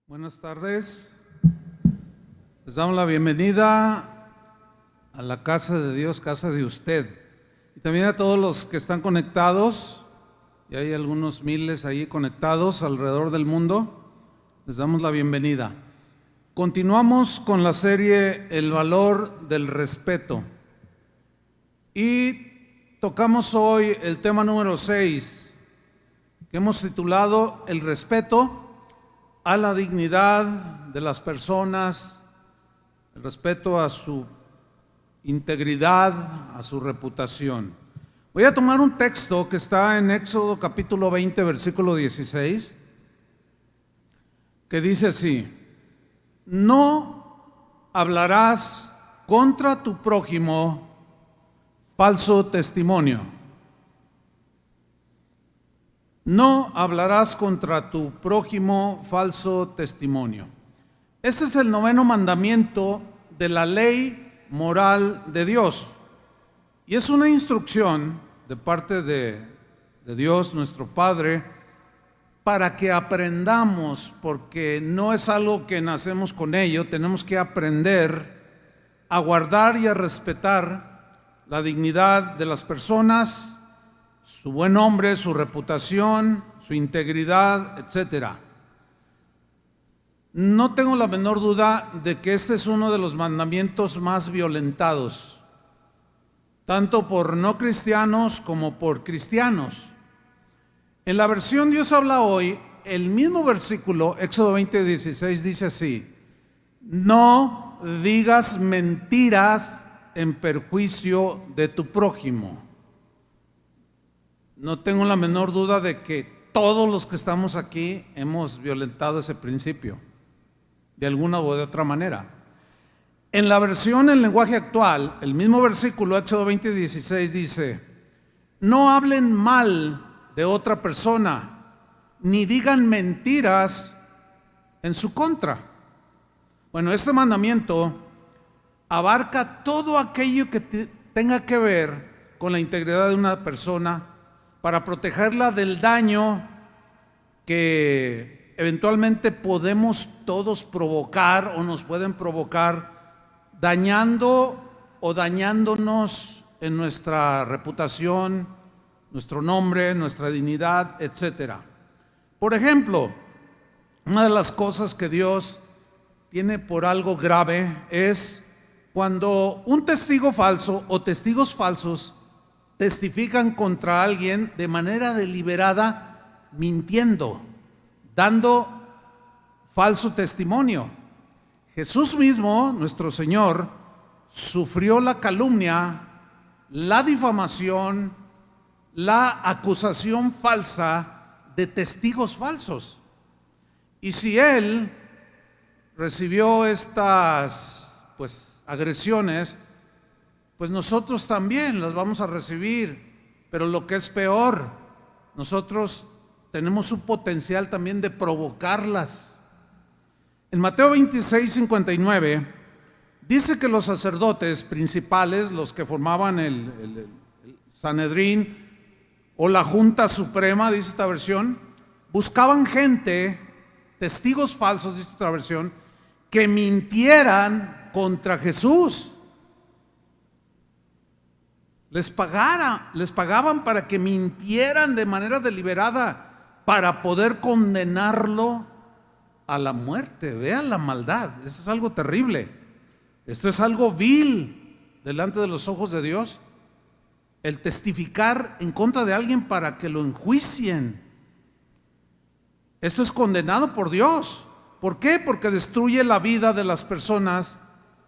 Buenas tardes, les damos la bienvenida a la casa de Dios, casa de usted, y también a todos los que están conectados, y hay algunos miles ahí conectados alrededor del mundo, les damos la bienvenida. Continuamos con la serie El valor del respeto, y tocamos hoy el tema número 6, que hemos titulado El respeto a la dignidad de las personas, el respeto a su integridad, a su reputación. Voy a tomar un texto que está en Éxodo capítulo 20, versículo 16, que dice así: no hablarás contra tu prójimo falso testimonio. No hablarás contra tu prójimo falso testimonio. Este es el 9º mandamiento de la ley moral de Dios. Y es una instrucción de parte de Dios, nuestro Padre, para que aprendamos, porque no es algo que nacemos con ello, tenemos que aprender a guardar y a respetar la dignidad de las personas, su buen nombre, su reputación, su integridad, etcétera. No tengo la menor duda de que este es uno de los mandamientos más violentados, tanto por no cristianos como por cristianos. En la versión Dios habla hoy, el mismo versículo, Éxodo 20:16, dice así: no digas mentiras en perjuicio de tu prójimo. No tengo la menor duda de que todos los que estamos aquí hemos violentado ese principio, de alguna o de otra manera. En la versión en lenguaje actual, el mismo versículo, Éxodo 20:16, dice: no hablen mal de otra persona, ni digan mentiras en su contra. Bueno, este mandamiento abarca todo aquello que tenga que ver con la integridad de una persona, para protegerla del daño que eventualmente podemos todos provocar o nos pueden provocar, dañando o dañándonos en nuestra reputación, nuestro nombre, nuestra dignidad, etcétera. Por ejemplo, una de las cosas que Dios tiene por algo grave es cuando un testigo falso o testigos falsos testifican contra alguien de manera deliberada, mintiendo, dando falso testimonio. Jesús mismo, nuestro Señor, sufrió la calumnia, la difamación, la acusación falsa de testigos falsos. Y si Él recibió estas agresiones, pues nosotros también las vamos a recibir. Pero lo que es peor, nosotros tenemos un potencial también de provocarlas. En Mateo 26:59 dice que los sacerdotes principales, los que formaban el Sanedrín o la Junta Suprema, dice esta versión, buscaban gente, testigos falsos, dice otra versión, que mintieran contra Jesús. Les pagaban para que mintieran de manera deliberada para poder condenarlo a la muerte. Vean la maldad, eso es algo terrible. Esto es algo vil delante de los ojos de Dios. El testificar en contra de alguien para que lo enjuicien. Esto es condenado por Dios. ¿Por qué? Porque destruye la vida de las personas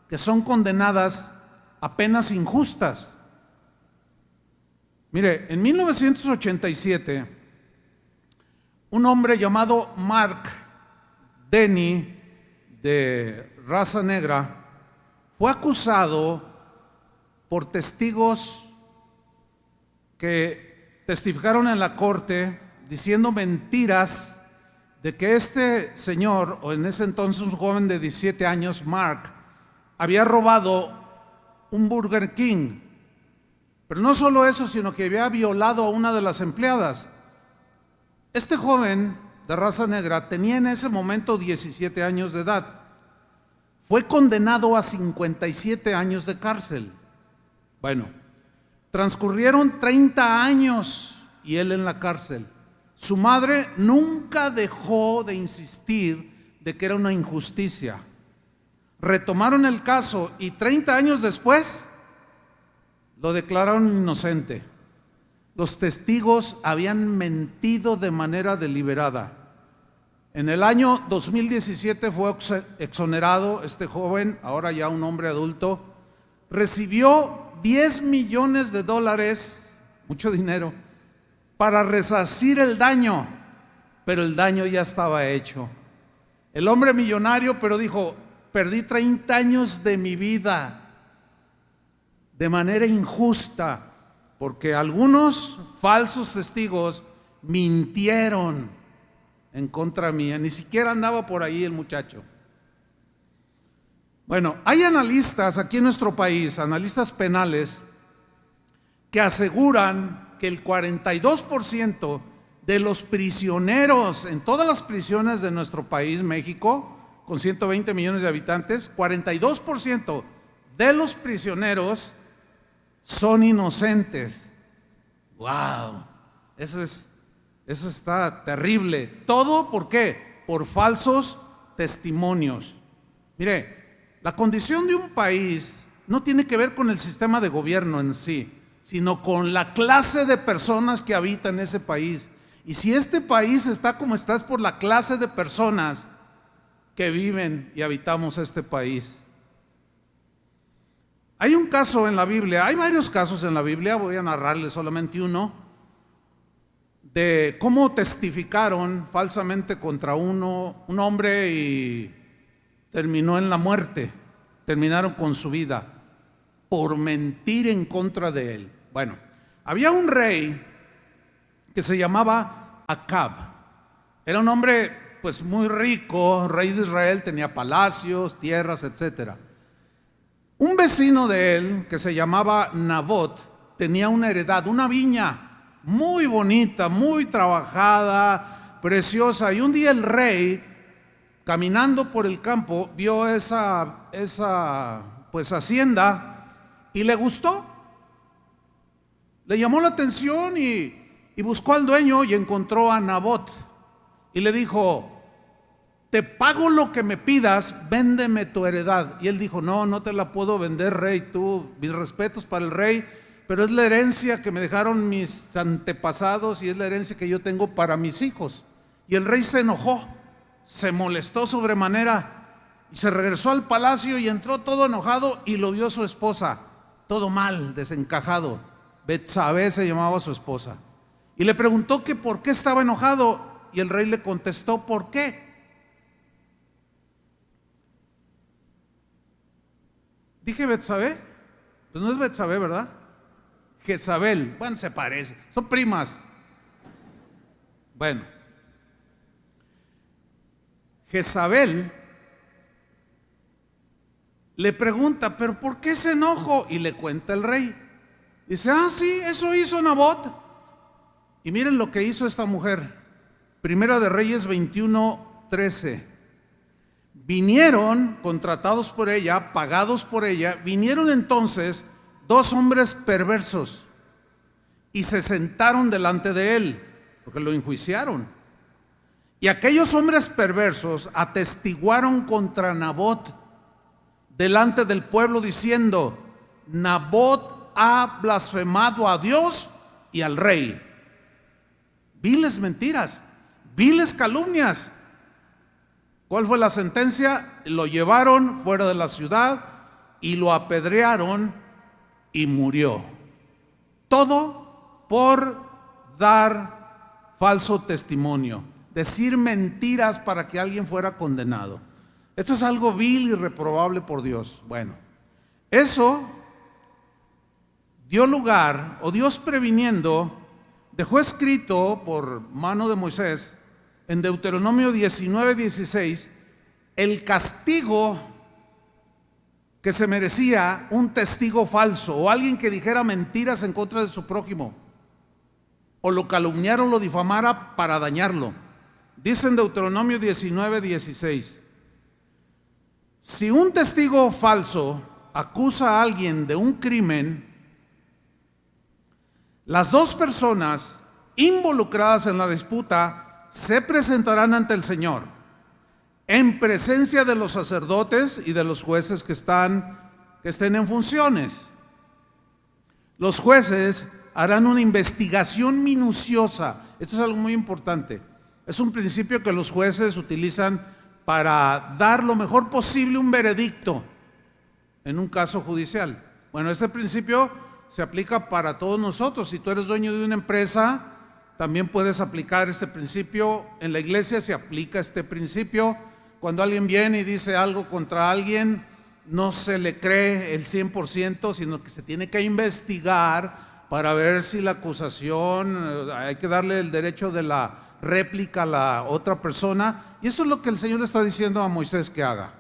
que son condenadas a penas injustas. Mire, en 1987, un hombre llamado Mark Denny, de raza negra, fue acusado por testigos que testificaron en la corte diciendo mentiras de que este señor, o en ese entonces un joven de 17 años, Mark, había robado un Burger King. Pero no solo eso, sino que había violado a una de las empleadas. Este joven de raza negra tenía en ese momento 17 años de edad. Fue condenado a 57 años de cárcel. Bueno, transcurrieron 30 años y él en la cárcel. Su madre nunca dejó de insistir de que era una injusticia. Retomaron el caso y 30 años después lo declararon inocente. Los testigos habían mentido de manera deliberada. En el año 2017 fue exonerado este joven, ahora ya un hombre adulto. Recibió $10 millones, mucho dinero, para resarcir el daño, pero el daño ya estaba hecho. El hombre millonario, pero dijo: perdí 30 años de mi vida de manera injusta, porque algunos falsos testigos mintieron en contra mía. Ni siquiera andaba por ahí el muchacho. Bueno, hay analistas aquí en nuestro país, analistas penales, que aseguran que el 42% de los prisioneros en todas las prisiones de nuestro país, México, con 120 millones de habitantes, 42% de los prisioneros son inocentes. ¡Wow! Eso está terrible. ¿Todo por qué? Por falsos testimonios. Mire, la condición de un país no tiene que ver con el sistema de gobierno en sí, sino con la clase de personas que habitan ese país. Y si este país está como está, es por la clase de personas que viven y habitamos este país. Hay un caso en la Biblia, hay varios casos en la Biblia, voy a narrarles solamente uno, de cómo testificaron falsamente contra un hombre y terminó en la muerte, terminaron con su vida por mentir en contra de él. Bueno, había un rey que se llamaba Acab. Era un hombre pues muy rico, rey de Israel, tenía palacios, tierras, etcétera. Un vecino de él, que se llamaba Nabot, tenía una heredad, una viña muy bonita, muy trabajada, preciosa. Y un día el rey, caminando por el campo, vio esa pues hacienda y le gustó. Le llamó la atención y buscó al dueño y encontró a Nabot. Y le dijo: te pago lo que me pidas, véndeme tu heredad. Y él dijo: no te la puedo vender, rey. Mis respetos para el rey, pero es la herencia que me dejaron mis antepasados y es la herencia que yo tengo para mis hijos. Y el rey se enojó, se molestó sobremanera y se regresó al palacio y entró todo enojado y lo vio su esposa, todo mal, desencajado. Betsabé se llamaba su esposa. Y le preguntó que por qué estaba enojado y el rey le contestó: ¿por qué? Dije Betsabé, pues no es Betsabé, ¿verdad? Jezabel, bueno, se parece, son primas. Bueno, Jezabel le pregunta: ¿pero por qué se enojó? Y le cuenta el rey. Dice: sí, eso hizo Nabot. Y miren lo que hizo esta mujer. Primera de Reyes 21:13. Vinieron, contratados por ella, pagados por ella, vinieron entonces 2 hombres perversos y se sentaron delante de él, porque lo enjuiciaron. Y aquellos hombres perversos atestiguaron contra Nabot delante del pueblo diciendo: Nabot ha blasfemado a Dios y al rey. Viles mentiras, viles calumnias. ¿Cuál fue la sentencia? Lo llevaron fuera de la ciudad y lo apedrearon y murió. Todo por dar falso testimonio, decir mentiras para que alguien fuera condenado. Esto es algo vil y reprobable por Dios. Bueno, eso dio lugar, o Dios previniendo, dejó escrito por mano de Moisés en Deuteronomio 19:16 el castigo que se merecía un testigo falso o alguien que dijera mentiras en contra de su prójimo o lo calumniara o lo difamara para dañarlo. Dice en Deuteronomio 19:16: si un testigo falso acusa a alguien de un crimen, las dos personas involucradas en la disputa se presentarán ante el Señor en presencia de los sacerdotes y de los jueces que estén en funciones. Los jueces harán una investigación minuciosa. Esto es algo muy importante. Es un principio que los jueces utilizan para dar lo mejor posible un veredicto en un caso judicial. Bueno, este principio se aplica para todos nosotros. Si tú eres dueño de una empresa, también puedes aplicar este principio. En la iglesia se aplica este principio. Cuando alguien viene y dice algo contra alguien, no se le cree el 100%, sino que se tiene que investigar para ver si la acusación, hay que darle el derecho de la réplica a la otra persona. Y eso es lo que el Señor le está diciendo a Moisés que haga.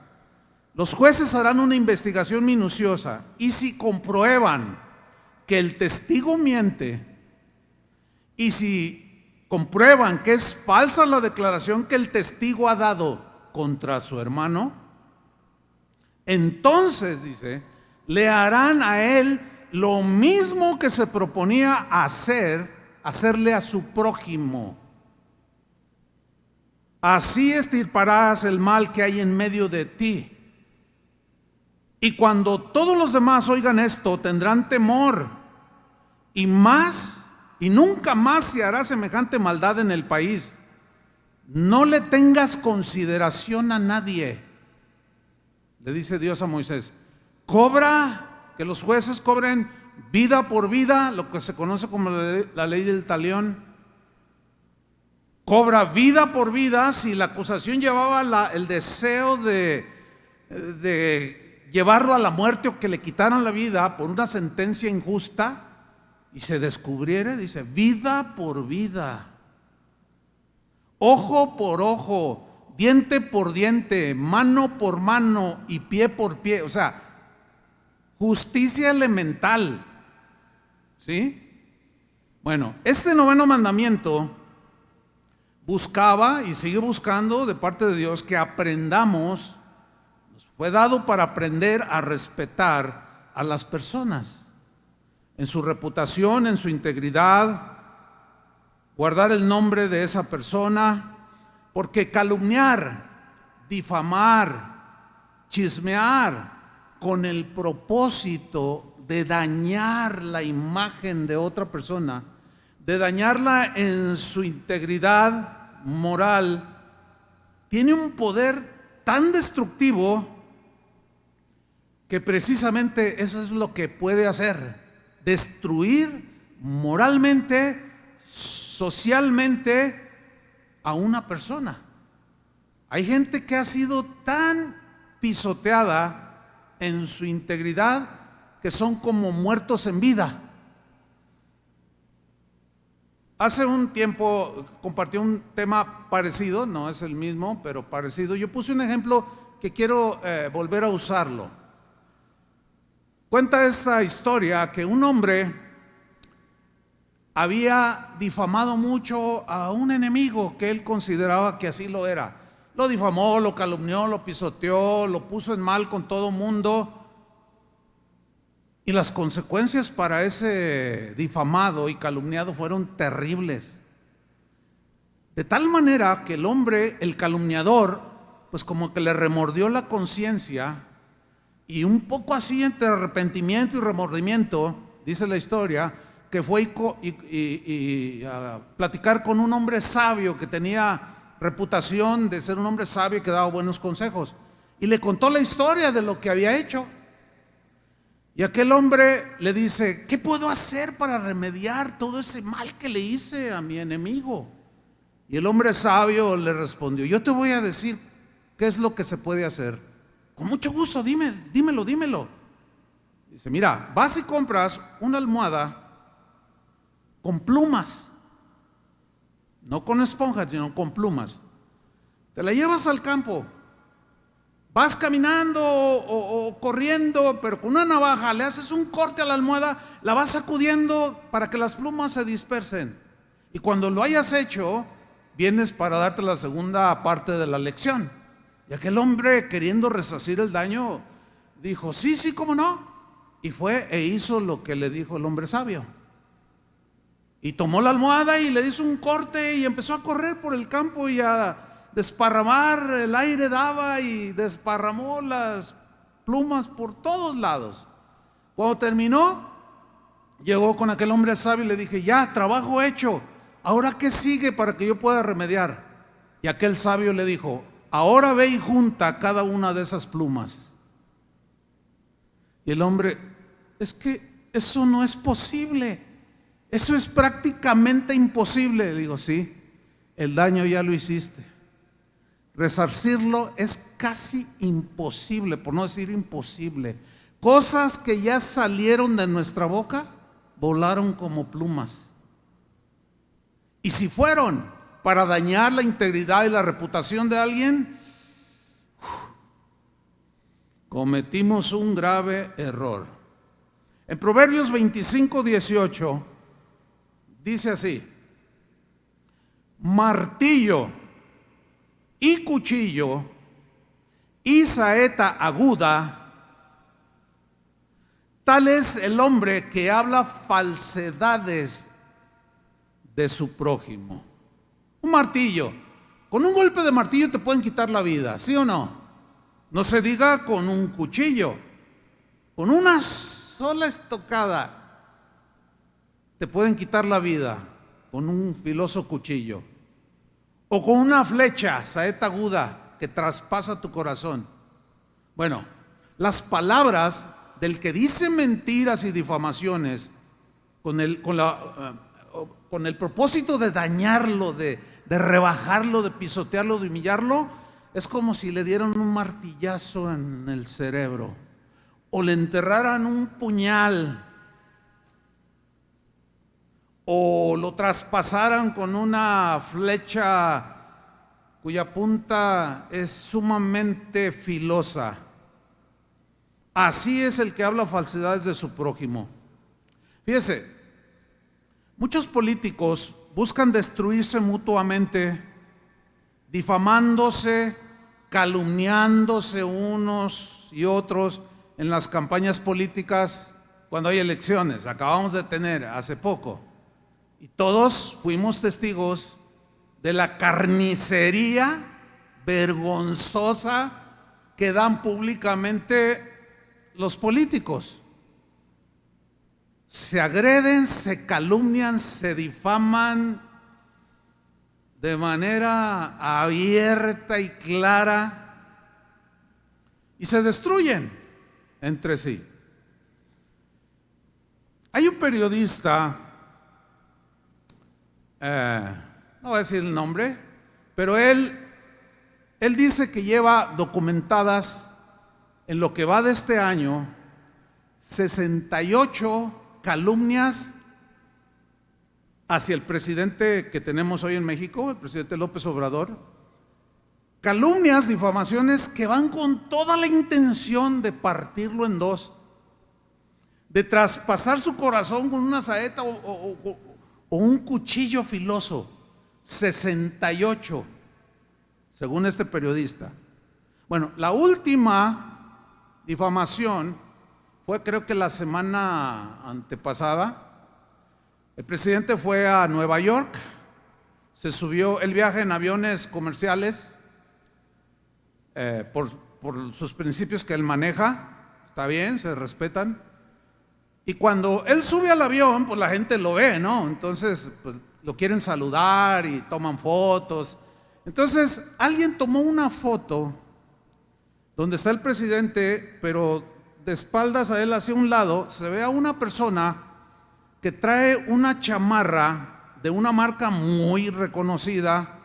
Los jueces harán una investigación minuciosa, y si comprueban que el testigo miente, y si comprueban que es falsa la declaración que el testigo ha dado contra su hermano, entonces, dice, le harán a él lo mismo que se proponía hacerle a su prójimo. Así extirparás el mal que hay en medio de ti. Y cuando todos los demás oigan esto, tendrán temor, y nunca más se hará semejante maldad en el país. No le tengas consideración a nadie, le dice Dios a Moisés. Que los jueces cobren vida por vida, lo que se conoce como la ley del talión. Cobra vida por vida. Si la acusación llevaba el deseo de llevarlo a la muerte o que le quitaran la vida por una sentencia injusta y se descubriere, dice, vida por vida, ojo por ojo, diente por diente, mano por mano y pie por pie. O sea, justicia elemental. ¿Sí? Bueno, este noveno mandamiento buscaba y sigue buscando de parte de Dios que aprendamos. Nos fue dado para aprender a respetar a las personas en su reputación, en su integridad, guardar el nombre de esa persona, porque calumniar, difamar, chismear con el propósito de dañar la imagen de otra persona, de dañarla en su integridad moral, tiene un poder tan destructivo que precisamente eso es lo que puede hacer: destruir moralmente, socialmente a una persona. Hay gente que ha sido tan pisoteada en su integridad que son como muertos en vida. Hace un tiempo compartí un tema parecido, no es el mismo, pero parecido. Yo puse un ejemplo que quiero volver a usarlo. Cuenta esta historia que un hombre había difamado mucho a un enemigo que él consideraba que así lo era. Lo difamó, lo calumnió, lo pisoteó, lo puso en mal con todo mundo. Y las consecuencias para ese difamado y calumniado fueron terribles. De tal manera que el hombre, el calumniador, pues como que le remordió la conciencia, y un poco así entre arrepentimiento y remordimiento, dice la historia, que fue a platicar con un hombre sabio que tenía reputación de ser un hombre sabio y que daba buenos consejos, y le contó la historia de lo que había hecho. Y aquel hombre le dice: ¿qué puedo hacer para remediar todo ese mal que le hice a mi enemigo? Y el hombre sabio le respondió: yo te voy a decir qué es lo que se puede hacer. Con mucho gusto, dímelo. Dice: mira, vas y compras una almohada con plumas, no con esponjas, sino con plumas. Te la llevas al campo, vas caminando o corriendo, pero con una navaja le haces un corte a la almohada, la vas sacudiendo para que las plumas se dispersen. Y cuando lo hayas hecho, vienes para darte la segunda parte de la lección. Y aquel hombre, queriendo resarcir el daño, dijo, sí, sí, cómo no. Y fue e hizo lo que le dijo el hombre sabio. Y tomó la almohada y le hizo un corte y empezó a correr por el campo y a desparramar, el aire daba y desparramó las plumas por todos lados. Cuando terminó, llegó con aquel hombre sabio y le dije, ya, trabajo hecho, ¿ahora qué sigue para que yo pueda remediar? Y aquel sabio le dijo, ahora ve y junta cada una de esas plumas. Y el hombre, es que eso no es posible, eso es prácticamente imposible. Le digo, sí, el daño ya lo hiciste, resarcirlo es casi imposible, por no decir imposible. Cosas que ya salieron de nuestra boca volaron como plumas. Y si fueron para dañar la integridad y la reputación de alguien, cometimos un grave error. En Proverbios 25:18 dice así: martillo y cuchillo y saeta aguda, tal es el hombre que habla falsedades de su prójimo. Un martillo, con un golpe de martillo te pueden quitar la vida, ¿sí o no? No se diga con un cuchillo, con una sola estocada te pueden quitar la vida, con un filoso cuchillo, o con una flecha, saeta aguda, que traspasa tu corazón. Bueno, las palabras del que dice mentiras y difamaciones con el propósito de dañarlo, de rebajarlo, de pisotearlo, de humillarlo, es como si le dieran un martillazo en el cerebro o le enterraran un puñal o lo traspasaran con una flecha cuya punta es sumamente filosa. Así es el que habla falsedades de su prójimo. Fíjese, muchos políticos buscan destruirse mutuamente, difamándose, calumniándose unos y otros en las campañas políticas cuando hay elecciones. Acabamos de tener hace poco y todos fuimos testigos de la carnicería vergonzosa que dan públicamente los políticos. Se agreden, se calumnian, se difaman de manera abierta y clara y se destruyen entre sí. Hay un periodista, no voy a decir el nombre, pero él dice que lleva documentadas en lo que va de este año 68 calumnias hacia el presidente que tenemos hoy en México, el presidente López Obrador. Calumnias, difamaciones que van con toda la intención de partirlo en dos, de traspasar su corazón con una saeta o un cuchillo filoso. 68, según este periodista. Bueno, la última difamación fue, creo que la semana antepasada. El presidente fue a Nueva York, se subió, él viaja en aviones comerciales por sus principios que él maneja, está bien, se respetan. Y cuando él sube al avión, pues la gente lo ve, ¿no? Entonces, pues, lo quieren saludar y toman fotos. Entonces, alguien tomó una foto donde está el presidente, pero de espaldas a él hacia un lado, se ve a una persona que trae una chamarra de una marca muy reconocida,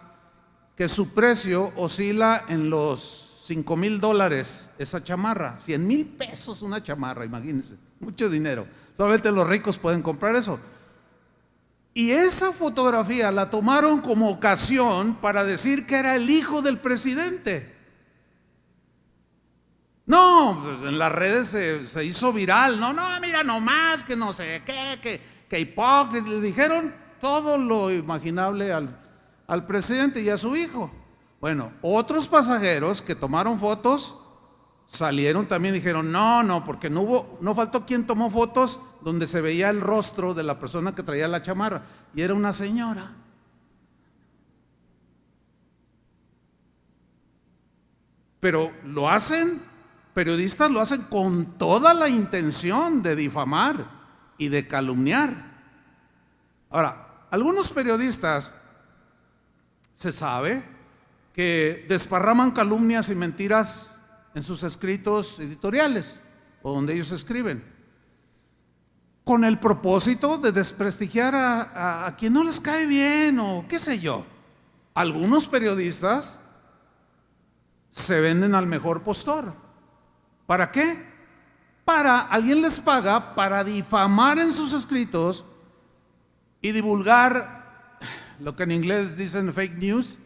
que su precio oscila en los $5,000, esa chamarra, 100,000 pesos una chamarra, imagínense, mucho dinero, solamente los ricos pueden comprar eso. Y esa fotografía la tomaron como ocasión para decir que era el hijo del presidente. No, pues en las redes se hizo viral. No, mira nomás, que no sé qué, que hipócrita. Le dijeron todo lo imaginable al presidente y a su hijo. Bueno, otros pasajeros que tomaron fotos salieron también y dijeron, no, porque no faltó quien tomó fotos donde se veía el rostro de la persona que traía la chamarra, y era una señora. Pero lo hacen, periodistas lo hacen con toda la intención de difamar y de calumniar. Ahora, algunos periodistas se sabe que desparraman calumnias y mentiras en sus escritos editoriales o donde ellos escriben, con el propósito de desprestigiar a quien no les cae bien o qué sé yo. Algunos periodistas se venden al mejor postor. ¿Para qué? Alguien les paga para difamar en sus escritos y divulgar lo que en inglés dicen fake news,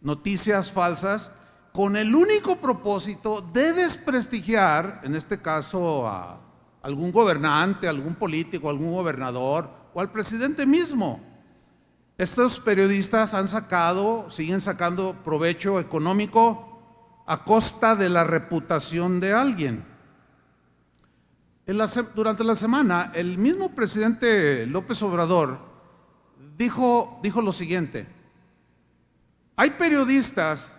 noticias falsas, con el único propósito de desprestigiar, en este caso a algún gobernante, algún político, algún gobernador o al presidente mismo. Estos periodistas siguen sacando provecho económico a costa de la reputación de alguien. Durante la semana, el mismo presidente López Obrador dijo lo siguiente: hay periodistas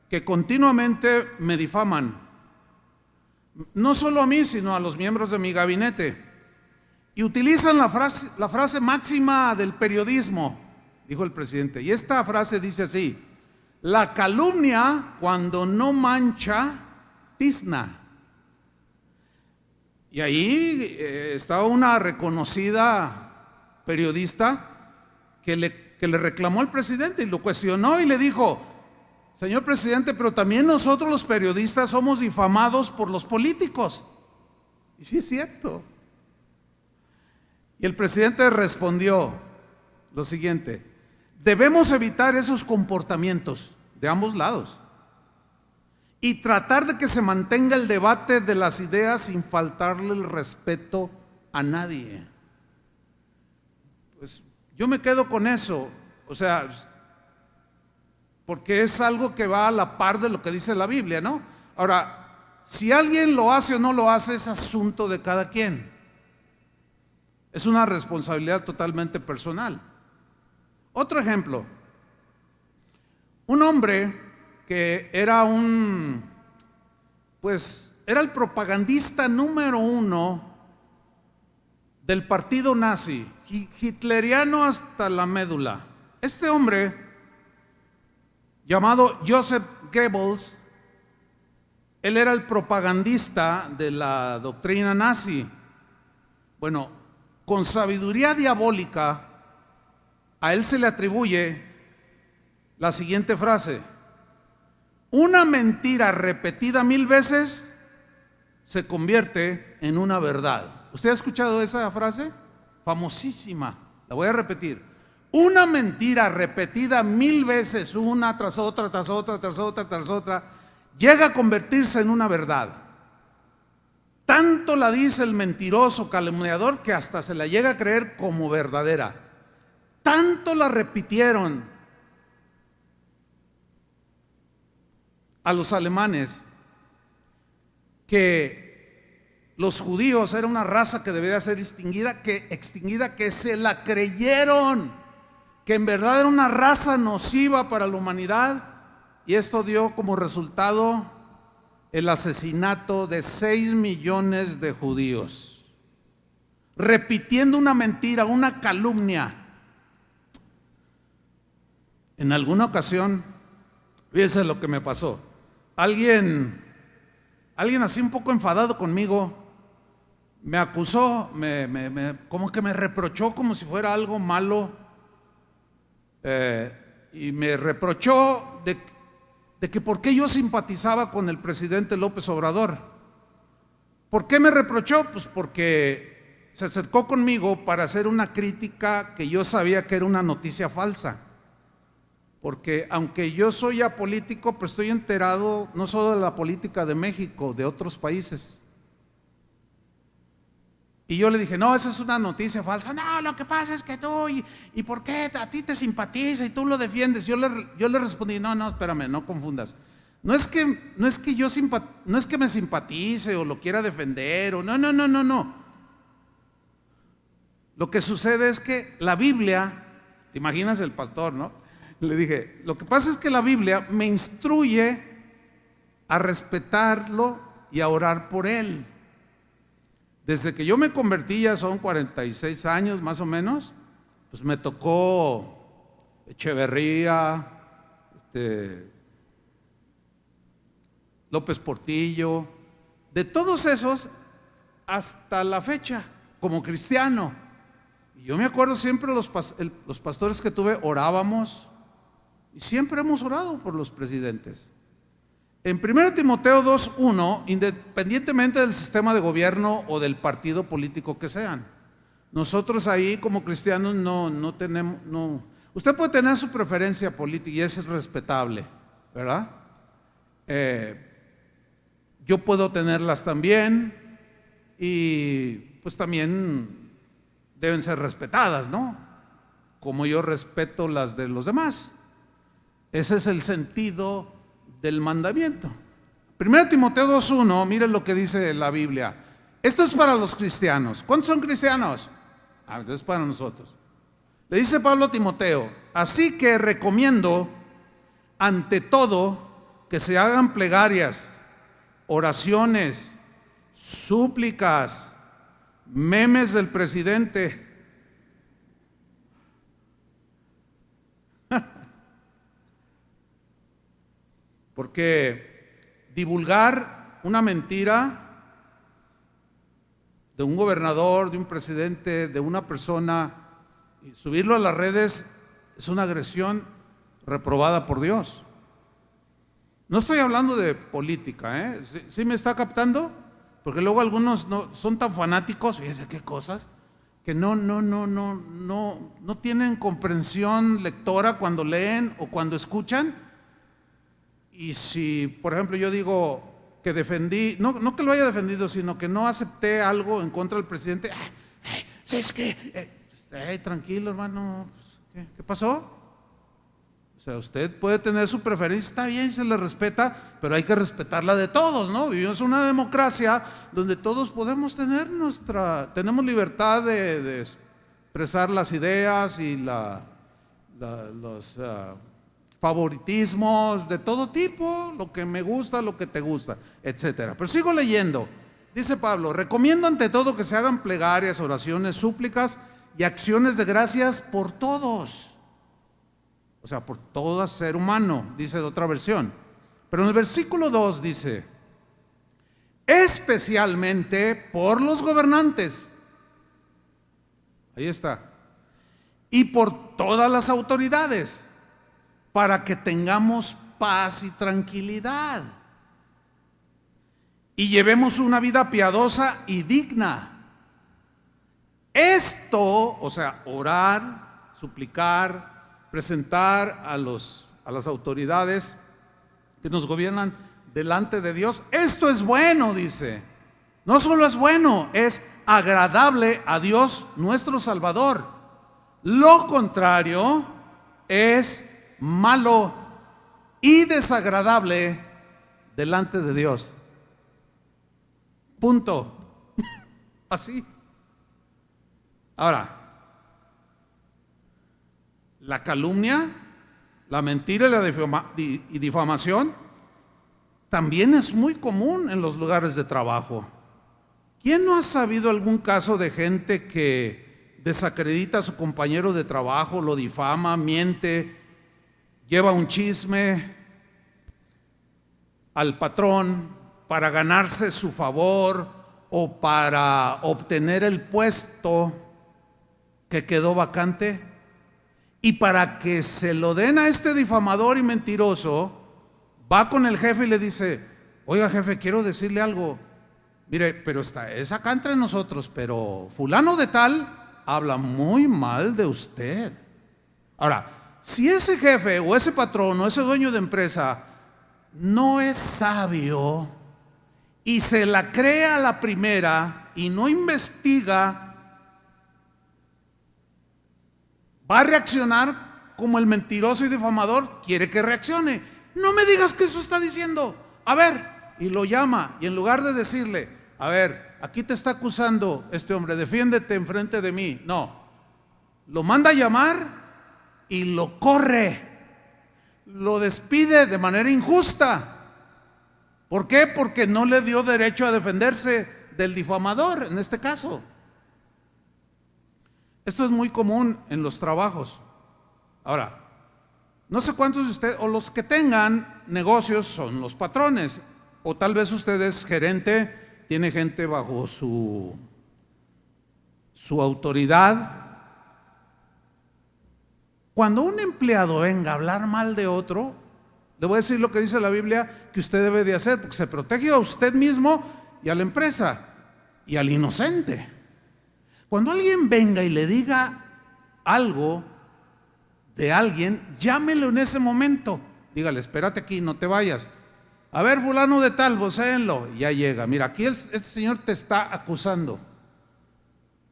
que continuamente me difaman, no solo a mí, sino a los miembros de mi gabinete, y utilizan la frase máxima del periodismo, dijo el presidente, y esta frase dice así: la calumnia, cuando no mancha, tizna. Y ahí estaba una reconocida periodista que le reclamó al presidente y lo cuestionó y le dijo: señor presidente, pero también nosotros los periodistas somos difamados por los políticos. Y sí es cierto. Y el presidente respondió lo siguiente: debemos evitar esos comportamientos de ambos lados y tratar de que se mantenga el debate de las ideas sin faltarle el respeto a nadie. Pues yo me quedo con eso, o sea, porque es algo que va a la par de lo que dice la Biblia, ¿no? Ahora, si alguien lo hace o no lo hace es asunto de cada quien. Es una responsabilidad totalmente personal. Otro ejemplo: un hombre que era era el propagandista número 1 del partido nazi, hitleriano hasta la médula. Este hombre, llamado Joseph Goebbels, él era el propagandista de la doctrina nazi. Bueno, con sabiduría diabólica, a él se le atribuye la siguiente frase: una mentira repetida 1000 veces se convierte en una verdad. ¿Usted ha escuchado esa frase? Famosísima. La voy a repetir: una mentira repetida 1000 veces, una tras otra, tras otra, tras otra, tras otra, llega a convertirse en una verdad. Tanto la dice el mentiroso calumniador que hasta se la llega a creer como verdadera. Tanto la repitieron a los alemanes que los judíos eran una raza que debía ser extinguida, que se la creyeron, que en verdad era una raza nociva para la humanidad, y esto dio como resultado el asesinato de 6 millones de judíos, repitiendo una mentira, una calumnia. En alguna ocasión, fíjese lo que me pasó. Alguien así un poco enfadado conmigo me acusó, como que me reprochó como si fuera algo malo, y me reprochó de que por qué yo simpatizaba con el presidente López Obrador. ¿Por qué me reprochó? Pues porque se acercó conmigo para hacer una crítica que yo sabía que era una noticia falsa. Porque aunque yo soy apolítico, pues estoy enterado no solo de la política de México, de otros países. Y yo le dije, no, esa es una noticia falsa. No, lo que pasa es que tú, ¿y por qué a ti te simpatiza y tú lo defiendes? Yo le respondí, no, espérame, no confundas. No es que me simpatice o lo quiera defender, o no. Lo que sucede es que la Biblia, te imaginas el pastor, ¿no? Le dije, lo que pasa es que la Biblia me instruye a respetarlo y a orar por él. Desde que yo me convertí, ya son 46 años más o menos, pues me tocó Echeverría, López Portillo, de todos esos hasta la fecha, como cristiano. Y yo me acuerdo siempre los pastores que tuve, orábamos, y siempre hemos orado por los presidentes. En 1 Timoteo 2:1, independientemente del sistema de gobierno o del partido político que sean, nosotros ahí como cristianos no tenemos, usted puede tener su preferencia política y eso es respetable, ¿verdad? Yo puedo tenerlas también y pues también deben ser respetadas, ¿no? Como yo respeto las de los demás. Ese es el sentido del mandamiento. 1 Timoteo 2:1, miren lo que dice la Biblia. Esto es para los cristianos. ¿Cuántos son cristianos? Esto es para nosotros. Le dice Pablo a Timoteo, así que recomiendo ante todo que se hagan plegarias, oraciones, súplicas, memes del presidente. Porque divulgar una mentira de un gobernador, de un presidente, de una persona, y subirlo a las redes es una agresión reprobada por Dios. No estoy hablando de política, ¿eh? ¿Sí me está captando? Porque luego algunos no son tan fanáticos, fíjense qué cosas, que no tienen comprensión lectora cuando leen o cuando escuchan. Y si, por ejemplo, yo digo que defendí, no que lo haya defendido, sino que no acepté algo en contra del presidente, ¿sabes qué? Tranquilo, hermano, ¿qué pasó? O sea, usted puede tener su preferencia, está bien, se le respeta, pero hay que respetarla de todos, ¿no? Vivimos en una democracia donde todos podemos tener tenemos libertad de expresar las ideas y los favoritismos de todo tipo, lo que me gusta, lo que te gusta, etcétera. Pero sigo leyendo. Dice Pablo, recomiendo ante todo que se hagan plegarias, oraciones, súplicas y acciones de gracias por todos. O sea, por todo ser humano, dice de otra versión. Pero en el versículo 2 dice, especialmente por los gobernantes. Ahí está. Y por todas las autoridades, para que tengamos paz y tranquilidad y llevemos una vida piadosa y digna. Esto, o sea, orar, suplicar, presentar a las autoridades que nos gobiernan delante de Dios, esto es bueno, dice. No solo es bueno, es agradable a Dios nuestro Salvador. Lo contrario es malo y desagradable delante de Dios. Punto. Así. Ahora, la calumnia, la mentira y difamación también es muy común en los lugares de trabajo. ¿Quién no ha sabido algún caso de gente que desacredita a su compañero de trabajo, lo difama, miente, lleva un chisme al patrón para ganarse su favor o para obtener el puesto que quedó vacante? Y para que se lo den a este difamador y mentiroso, va con el jefe y le dice, oiga jefe, quiero decirle algo. Mire, pero es acá entre nosotros, pero fulano de tal habla muy mal de usted. Ahora, si ese jefe o ese patrón o ese dueño de empresa no es sabio y se la cree a la primera y no investiga, va a reaccionar como el mentiroso y difamador quiere que reaccione. No me digas que eso está diciendo. A ver, y lo llama, y en lugar de decirle, a ver, aquí te está acusando este hombre, defiéndete enfrente de mí. No, lo manda a llamar y lo corre, lo despide de manera injusta. ¿Por qué? Porque no le dio derecho a defenderse del difamador, en este caso. Esto es muy común en los trabajos. Ahora, no sé cuántos de ustedes, o los que tengan negocios, son los patrones, o tal vez usted es gerente, tiene gente bajo su autoridad. Cuando un empleado venga a hablar mal de otro, le voy a decir lo que dice la Biblia que usted debe de hacer, porque se protege a usted mismo y a la empresa y al inocente. Cuando alguien venga y le diga algo de alguien, llámelo en ese momento. Dígale, espérate aquí, no te vayas. A ver, fulano de tal, vocéenlo. Ya llega. Mira, aquí este señor te está acusando.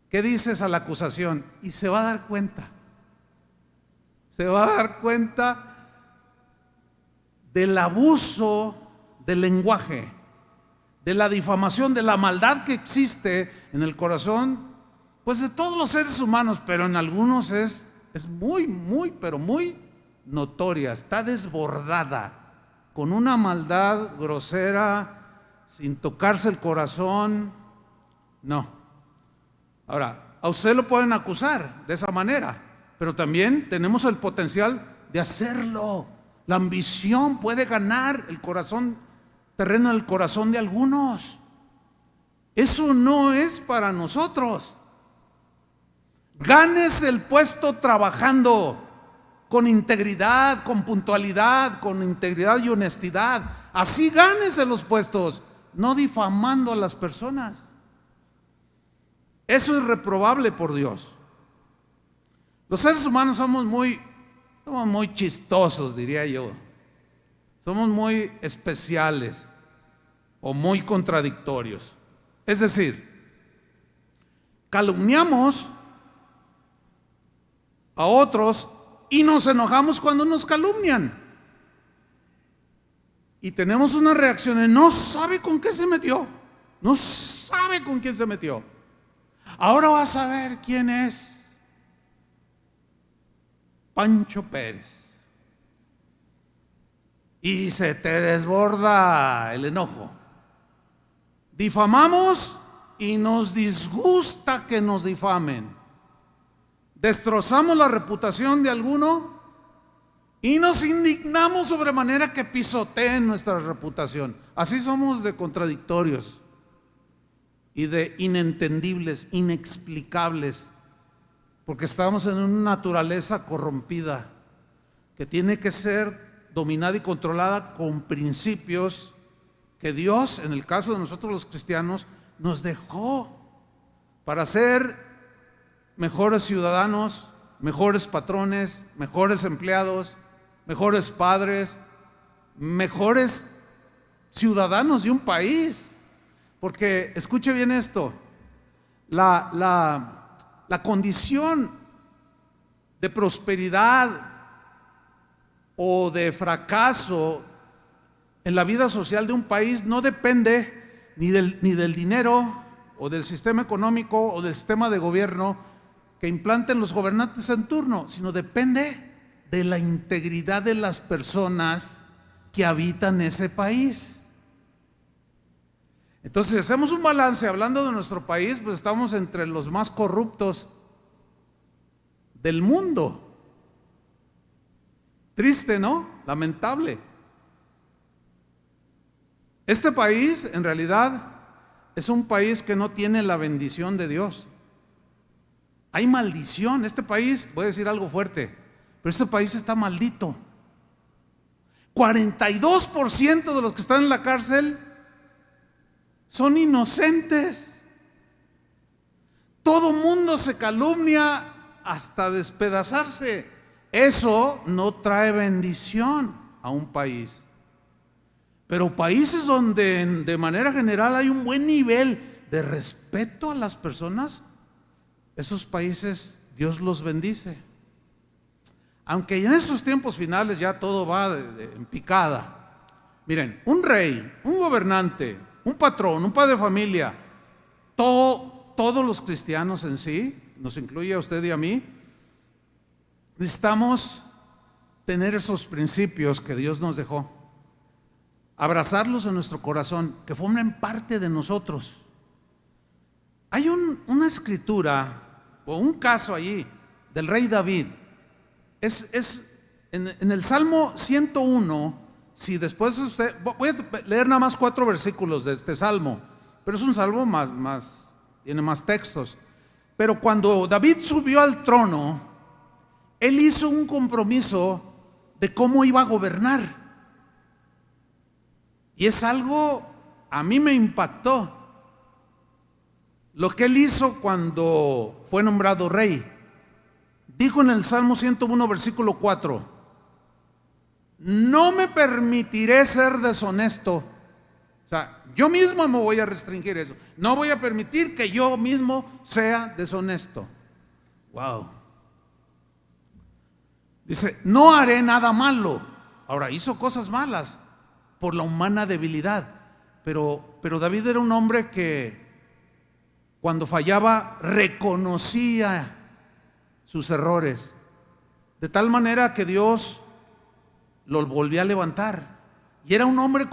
¿Qué dices a la acusación? Y se va a dar cuenta. Se va a dar cuenta del abuso del lenguaje, de la difamación, de la maldad que existe en el corazón, pues de todos los seres humanos, pero en algunos es muy, pero muy notoria, está desbordada, con una maldad grosera, sin tocarse el corazón. No. Ahora, a usted lo pueden acusar de esa manera, pero también tenemos el potencial de hacerlo. La ambición puede ganar el corazón, terreno del corazón de algunos. Eso no es para nosotros. Ganes el puesto trabajando con integridad, con puntualidad, con integridad y honestidad. Así ganes los puestos, no difamando a las personas. Eso es reprobable por Dios. Los seres humanos somos muy chistosos, diría yo. Somos muy especiales o muy contradictorios. Es decir, calumniamos a otros y nos enojamos cuando nos calumnian. Y tenemos una reacción, no sabe con qué se metió, no sabe con quién se metió. Ahora vas a ver quién es Pancho Pérez. Y se te desborda el enojo. Difamamos y nos disgusta que nos difamen. Destrozamos la reputación de alguno y nos indignamos sobremanera que pisoteen nuestra reputación. Así somos de contradictorios y de inentendibles, inexplicables, porque estamos en una naturaleza corrompida que tiene que ser dominada y controlada con principios que Dios, en el caso de nosotros los cristianos, nos dejó para ser mejores ciudadanos, mejores patrones, mejores empleados, mejores padres, mejores ciudadanos de un país. Porque escuche bien esto, la condición de prosperidad o de fracaso en la vida social de un país no depende ni del dinero o del sistema económico o del sistema de gobierno que implanten los gobernantes en turno, sino depende de la integridad de las personas que habitan ese país. Entonces, si hacemos un balance hablando de nuestro país, pues estamos entre los más corruptos del mundo. Triste, ¿no? Lamentable. Este país, en realidad, es un país que no tiene la bendición de Dios. Hay maldición. Este país, voy a decir algo fuerte, pero este país está maldito. 42% de los que están en la cárcel son inocentes. Todo mundo se calumnia hasta despedazarse. Eso no trae bendición a un país. Pero países donde de manera general hay un buen nivel de respeto a las personas, esos países Dios los bendice. Aunque en esos tiempos finales ya todo va en picada. Miren, un rey, un gobernante, un patrón, un padre de familia, todos los cristianos en sí, nos incluye a usted y a mí, necesitamos tener esos principios que Dios nos dejó, abrazarlos en nuestro corazón, que formen parte de nosotros. Hay una escritura o un caso allí del rey David. Es en el Salmo 101. Si después usted, voy a leer nada más 4 versículos de este salmo, pero es un salmo tiene más textos. Pero cuando David subió al trono, él hizo un compromiso de cómo iba a gobernar. Y es algo, a mí me impactó lo que él hizo cuando fue nombrado rey. Dijo en el Salmo 101, versículo 4: no me permitiré ser deshonesto. O sea, yo mismo me voy a restringir eso. No voy a permitir que yo mismo sea deshonesto. Wow. Dice, no haré nada malo. Ahora, hizo cosas malas por la humana debilidad. Pero David era un hombre que cuando fallaba reconocía sus errores. De tal manera que Dios lo volvía a levantar. Y era un hombre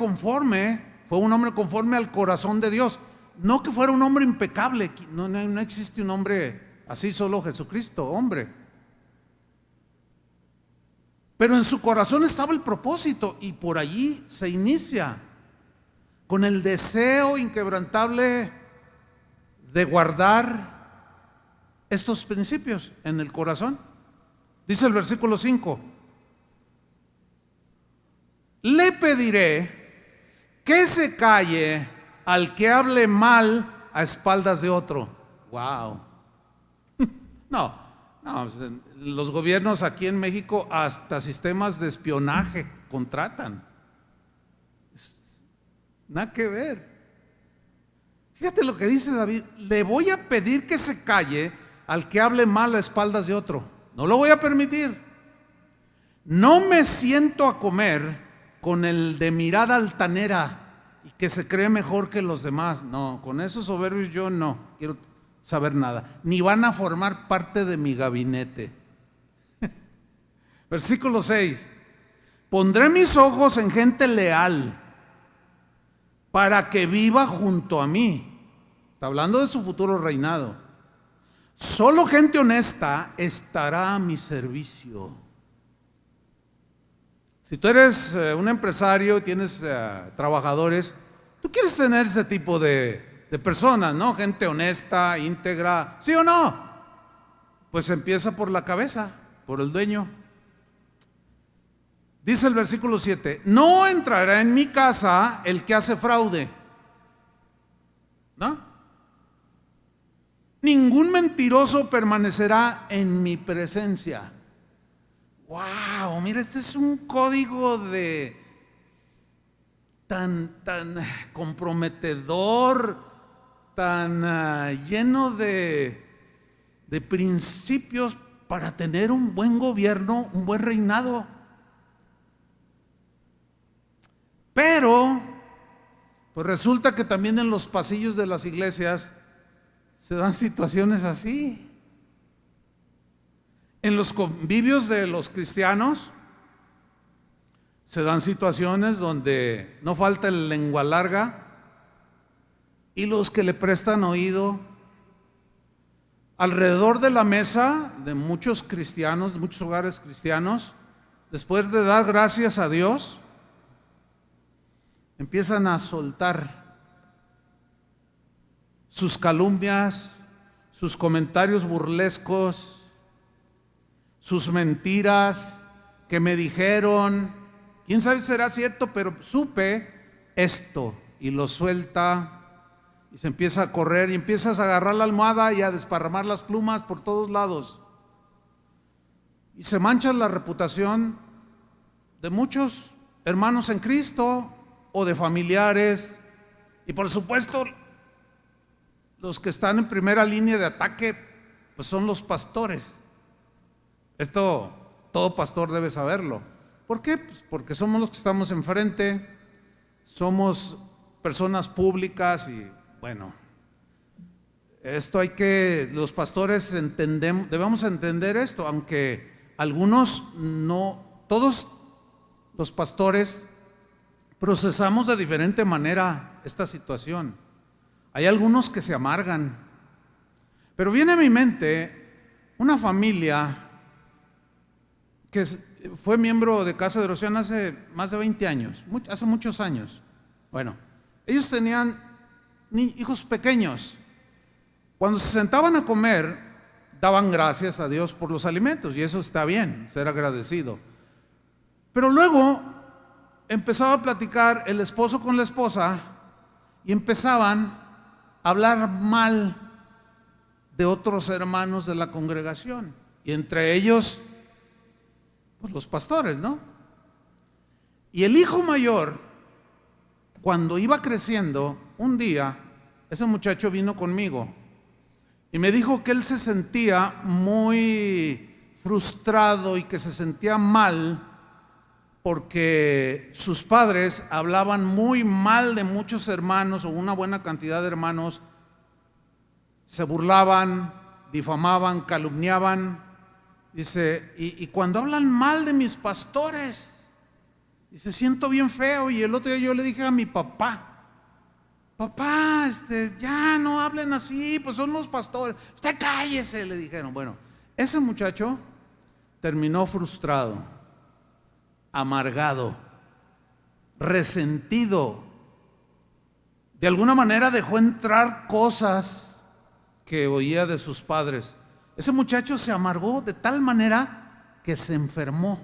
fue un hombre conforme al corazón de Dios. No que fuera un hombre impecable, no existe un hombre así, solo Jesucristo, hombre. Pero en su corazón estaba el propósito y por allí se inicia con el deseo inquebrantable de guardar estos principios en el corazón. Dice el versículo 5: le pediré que se calle al que hable mal a espaldas de otro. Wow. No, los gobiernos aquí en México hasta sistemas de espionaje contratan. Nada que ver. Fíjate lo que dice David: le voy a pedir que se calle al que hable mal a espaldas de otro. No lo voy a permitir. No me siento a comer con el de mirada altanera y que se cree mejor que los demás. No, con esos soberbios yo no quiero saber nada. Ni van a formar parte de mi gabinete. Versículo 6: pondré mis ojos en gente leal para que viva junto a mí. Está hablando de su futuro reinado. Solo gente honesta estará a mi servicio. Si tú eres un empresario, tienes trabajadores, tú quieres tener ese tipo de personas, ¿no? Gente honesta, íntegra, ¿sí o no? Pues empieza por la cabeza, por el dueño. Dice el versículo 7: no entrará en mi casa el que hace fraude, ¿no? Ningún mentiroso permanecerá en mi presencia. Wow, mira, este es un código tan comprometedor, tan lleno de principios para tener un buen gobierno, un buen reinado. Pero pues resulta que también en los pasillos de las iglesias se dan situaciones así. En los convivios de los cristianos se dan situaciones donde no falta el lengua larga y los que le prestan oído. Alrededor de la mesa de muchos cristianos, de muchos hogares cristianos, después de dar gracias a Dios, empiezan a soltar sus calumnias, sus comentarios burlescos, sus mentiras que me dijeron. Quién sabe si será cierto, pero supe esto, y lo suelta y se empieza a correr y empiezas a agarrar la almohada y a desparramar las plumas por todos lados. Y se mancha la reputación de muchos hermanos en Cristo o de familiares, y por supuesto los que están en primera línea de ataque pues son los pastores. Esto todo pastor debe saberlo. ¿Por qué? Pues porque somos los que estamos enfrente, somos personas públicas y bueno, esto los pastores debemos entender esto, aunque algunos no, todos los pastores procesamos de diferente manera esta situación. Hay algunos que se amargan, pero viene a mi mente una familia que fue miembro de Casa de Oración hace más de 20 años, hace muchos años. Bueno, ellos tenían hijos pequeños. Cuando se sentaban a comer, daban gracias a Dios por los alimentos, y eso está bien, ser agradecido. Pero luego empezaba a platicar el esposo con la esposa y empezaban a hablar mal de otros hermanos de la congregación, y entre ellos pues los pastores, ¿no? Y el hijo mayor, cuando iba creciendo, un día ese muchacho vino conmigo y me dijo que él se sentía muy frustrado y que se sentía mal porque sus padres hablaban muy mal de muchos hermanos, o una buena cantidad de hermanos, se burlaban, difamaban, calumniaban. Dice, y cuando hablan mal de mis pastores, dice, siento bien feo. Y el otro día yo le dije a mi papá, ya no hablen así, pues son los pastores. Usted cállese, le dijeron. Bueno, ese muchacho terminó frustrado, amargado, resentido. De alguna manera dejó entrar cosas que oía de sus padres. Ese muchacho se amargó de tal manera que se enfermó.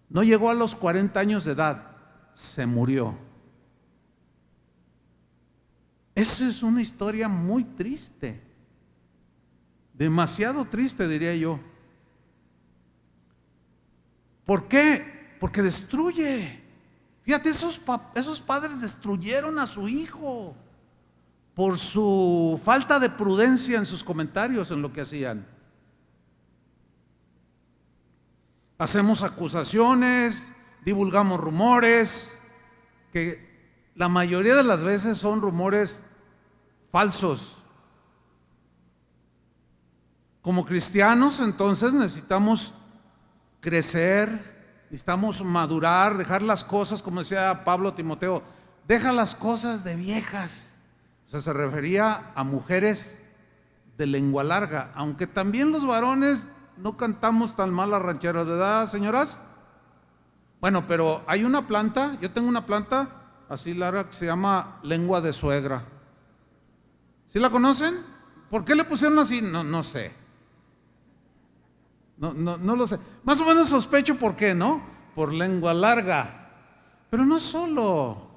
No llegó a los 40 años de edad, se murió. Esa es una historia muy triste, demasiado triste, diría yo. ¿Por qué? Porque destruye. Fíjate, esos padres destruyeron a su hijo por su falta de prudencia en sus comentarios, en lo que hacían. Hacemos acusaciones, divulgamos rumores, que la mayoría de las veces son rumores falsos. Como cristianos, entonces, necesitamos crecer, necesitamos madurar, dejar las cosas, como decía Pablo a Timoteo, deja las cosas de viejas. O sea, se refería a mujeres de lengua larga, aunque también los varones no cantamos tan mal las rancheras, ¿verdad, señoras? Bueno, pero hay una planta, yo tengo una planta así larga que se llama lengua de suegra. ¿Sí la conocen? ¿Por qué le pusieron así? No sé. No lo sé. Más o menos sospecho por qué, ¿no? Por lengua larga. Pero no solo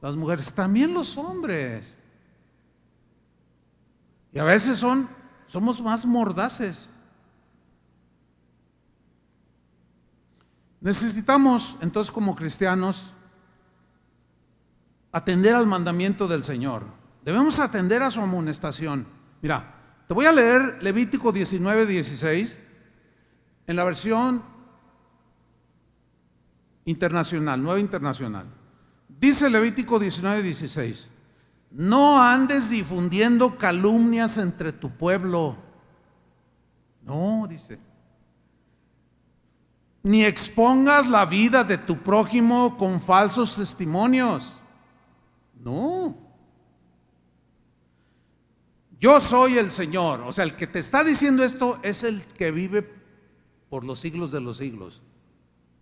las mujeres, también los hombres. Y a veces somos más mordaces. Necesitamos, entonces, como cristianos, atender al mandamiento del Señor. Debemos atender a su amonestación. Mira, te voy a leer Levítico 19:16 en la versión internacional, Nueva Internacional. Dice Levítico 19:16: no andes difundiendo calumnias entre tu pueblo. No, dice. Ni expongas la vida de tu prójimo con falsos testimonios. No. Yo soy el Señor. O sea, el que te está diciendo esto es el que vive por los siglos de los siglos.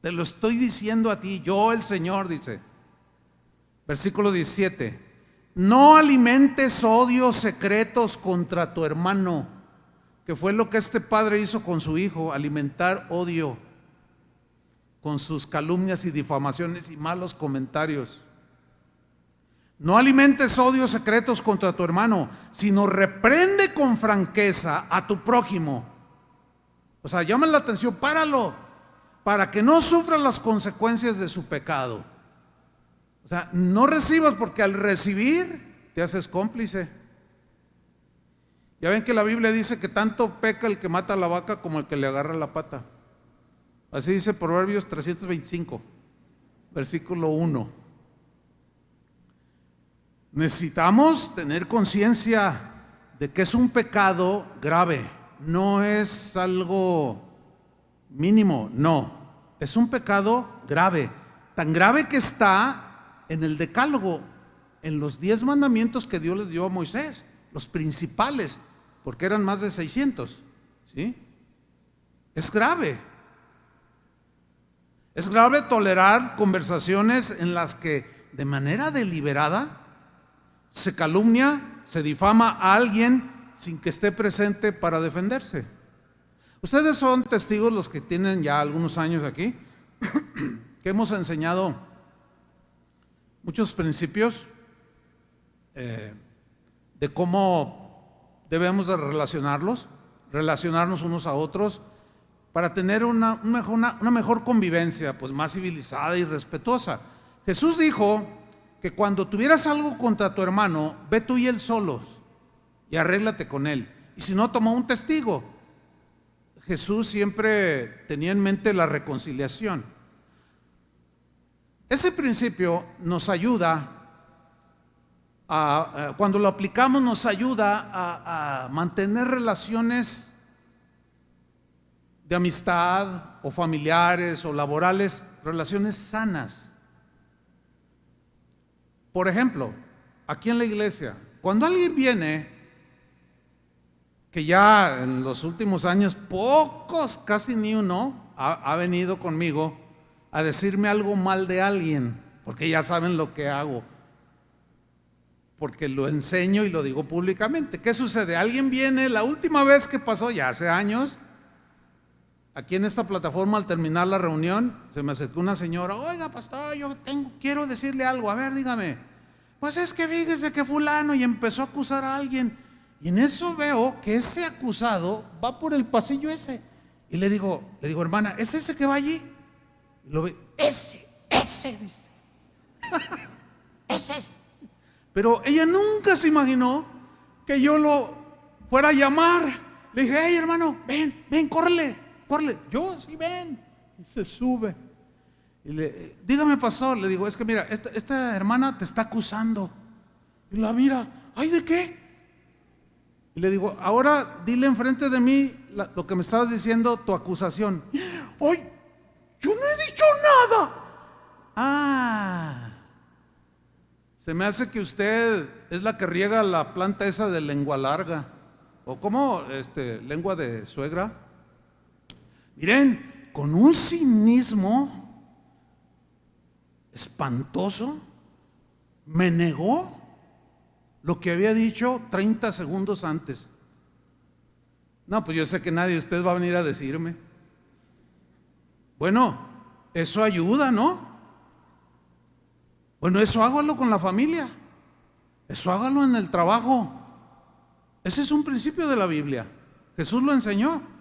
Te lo estoy diciendo a ti, yo el Señor, dice. Versículo 17. No alimentes odios secretos contra tu hermano, que fue lo que este padre hizo con su hijo, alimentar odio con sus calumnias y difamaciones y malos comentarios. No alimentes odios secretos contra tu hermano, sino reprende con franqueza a tu prójimo. O sea, llama la atención, páralo, para que no sufra las consecuencias de su pecado. O sea, no recibas, porque al recibir te haces cómplice. Ya ven que la Biblia dice que tanto peca el que mata a la vaca como el que le agarra la pata. Así dice Proverbios 325, versículo 1. Necesitamos tener conciencia de que es un pecado grave. No es algo mínimo, no. Es un pecado grave. Tan grave que está en el Decálogo, en los 10 mandamientos que Dios le dio a Moisés, los principales, porque eran más de 600, ¿sí? Es grave. Es grave tolerar conversaciones en las que de manera deliberada se calumnia, se difama a alguien sin que esté presente para defenderse. Ustedes son testigos, los que tienen ya algunos años aquí, que hemos enseñado muchos principios de cómo debemos de relacionarnos unos a otros para tener una mejor convivencia, pues más civilizada y respetuosa. Jesús dijo que cuando tuvieras algo contra tu hermano, ve tú y él solos y arréglate con él. Y si no, toma un testigo. Jesús siempre tenía en mente la reconciliación. Ese principio nos ayuda cuando lo aplicamos, nos ayuda a mantener relaciones de amistad o familiares o laborales, relaciones sanas. Por ejemplo, aquí en la iglesia, cuando alguien viene, que ya en los últimos años pocos, casi ni uno, ha venido conmigo a decirme algo mal de alguien, porque ya saben lo que hago, porque lo enseño y lo digo públicamente. ¿Qué sucede? Alguien viene, la última vez que pasó, ya hace años, aquí en esta plataforma, al terminar la reunión, se me acercó una señora: oiga, pastor, quiero decirle algo, a ver, dígame. Pues es que fíjese que fulano, y empezó a acusar a alguien, y en eso veo que ese acusado va por el pasillo ese, y le digo, hermana, ¿es ese que va allí? Y lo ve, ese, dice. Ese es. Pero ella nunca se imaginó que yo lo fuera a llamar. Le dije: hey, hermano, ven, córrele. Yo, sí, ven. Y se sube. Y dígame, pastor, le digo: es que mira, esta hermana te está acusando. Y la mira: ¿ay, de qué? Y le digo: ahora dile enfrente de mí lo que me estabas diciendo, tu acusación. ¡Ay, yo no he dicho nada! Se me hace que usted es la que riega la planta esa de lengua larga. ¿O cómo? Lengua de suegra. Miren, con un cinismo espantoso, me negó lo que había dicho 30 segundos antes. No, pues yo sé que nadie de ustedes va a venir a decirme. Bueno, eso ayuda, ¿no? Bueno, eso hágalo con la familia, eso hágalo en el trabajo. Ese es un principio de la Biblia. Jesús lo enseñó.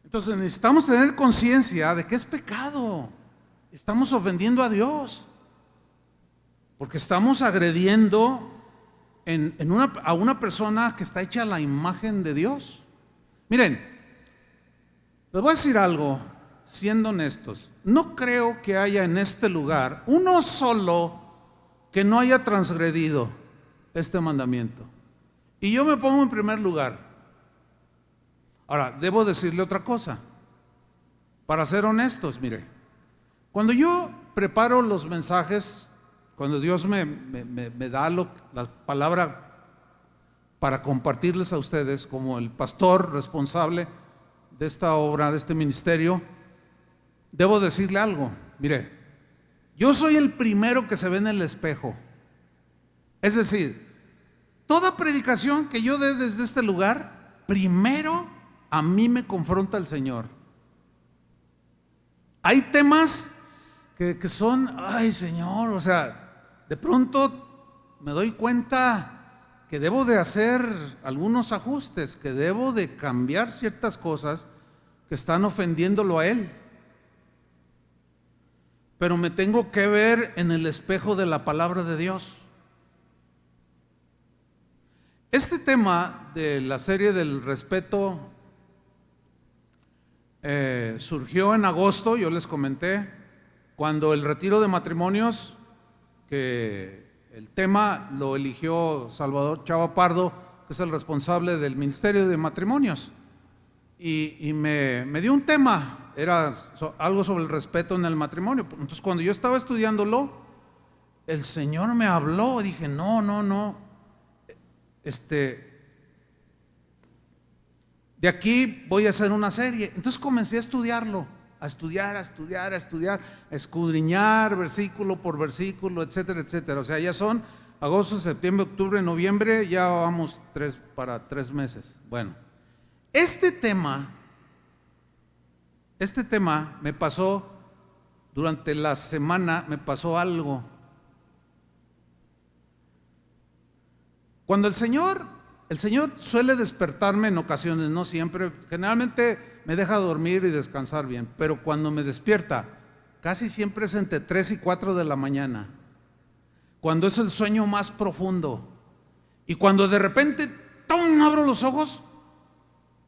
Entonces necesitamos tener conciencia de que es pecado. Estamos ofendiendo a Dios, porque estamos agrediendo a una persona que está hecha a la imagen de Dios. Miren, les voy a decir algo, siendo honestos. No creo que haya en este lugar uno solo que no haya transgredido este mandamiento. Y yo me pongo en primer lugar. Ahora, debo decirle otra cosa, para ser honestos. Mire, cuando yo preparo los mensajes, cuando Dios me da la palabra para compartirles a ustedes como el pastor responsable de esta obra, de este ministerio, debo decirle algo. Mire, yo soy el primero que se ve en el espejo. Es decir, toda predicación que yo dé desde este lugar, primero a mí me confronta el Señor. Hay temas que son, ay, Señor, o sea, de pronto me doy cuenta que debo de hacer algunos ajustes, que debo de cambiar ciertas cosas que están ofendiéndolo a Él. pero me tengo que ver en el espejo de la palabra de Dios. Este tema de la serie del respeto surgió en agosto, yo les comenté, cuando el retiro de matrimonios, que el tema lo eligió Salvador Chava Pardo, que es el responsable del Ministerio de Matrimonios, y me dio un tema, era algo sobre el respeto en el matrimonio. Entonces, cuando yo estaba estudiándolo, el Señor me habló, y dije, no, de aquí voy a hacer una serie. Entonces comencé a estudiarlo, a estudiar, a escudriñar versículo por versículo, etcétera, etcétera. O sea, ya son agosto, septiembre, octubre, noviembre, ya vamos para 3 meses. Bueno, este tema me pasó, durante la semana me pasó algo. Cuando el Señor suele despertarme en ocasiones, no siempre, generalmente me deja dormir y descansar bien, pero cuando me despierta, casi siempre es entre 3 y 4 de la mañana, cuando es el sueño más profundo, y cuando de repente ¡tum!, abro los ojos,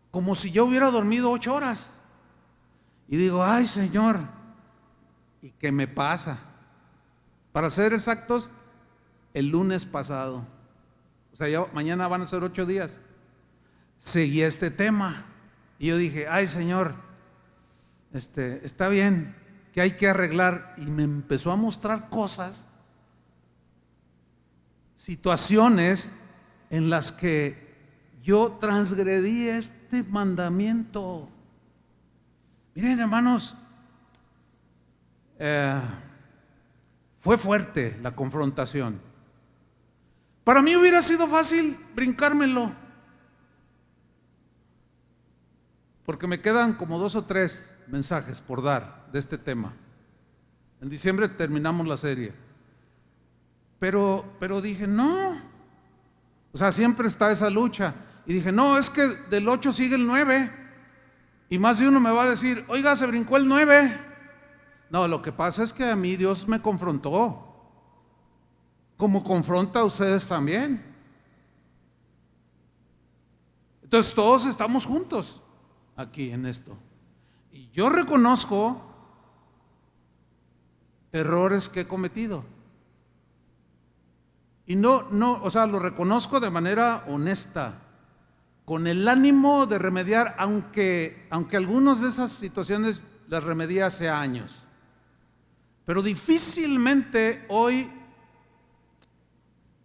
como si yo hubiera dormido 8 horas, y digo, ay Señor, ¿y qué me pasa? Para ser exactos, el lunes pasado, o sea, ya mañana van a ser 8 días, seguí este tema, y yo dije, ay Señor, está bien, que hay que arreglar, y me empezó a mostrar cosas, situaciones en las que yo transgredí este mandamiento. Miren, hermanos, fue fuerte la confrontación. Para mí hubiera sido fácil brincármelo, porque me quedan como 2 o 3 mensajes por dar de este tema. En diciembre terminamos la serie, pero dije, no, o sea, siempre está esa lucha, y dije, no, es que del 8 sigue el 9, y más de uno me va a decir, oiga, se brincó el 9. No, lo que pasa es que a mí Dios me confrontó, como confronta a ustedes también. Entonces todos estamos juntos aquí en esto, y yo reconozco errores que he cometido, y no, o sea, lo reconozco de manera honesta, con el ánimo de remediar, aunque algunas de esas situaciones las remedié hace años, pero difícilmente hoy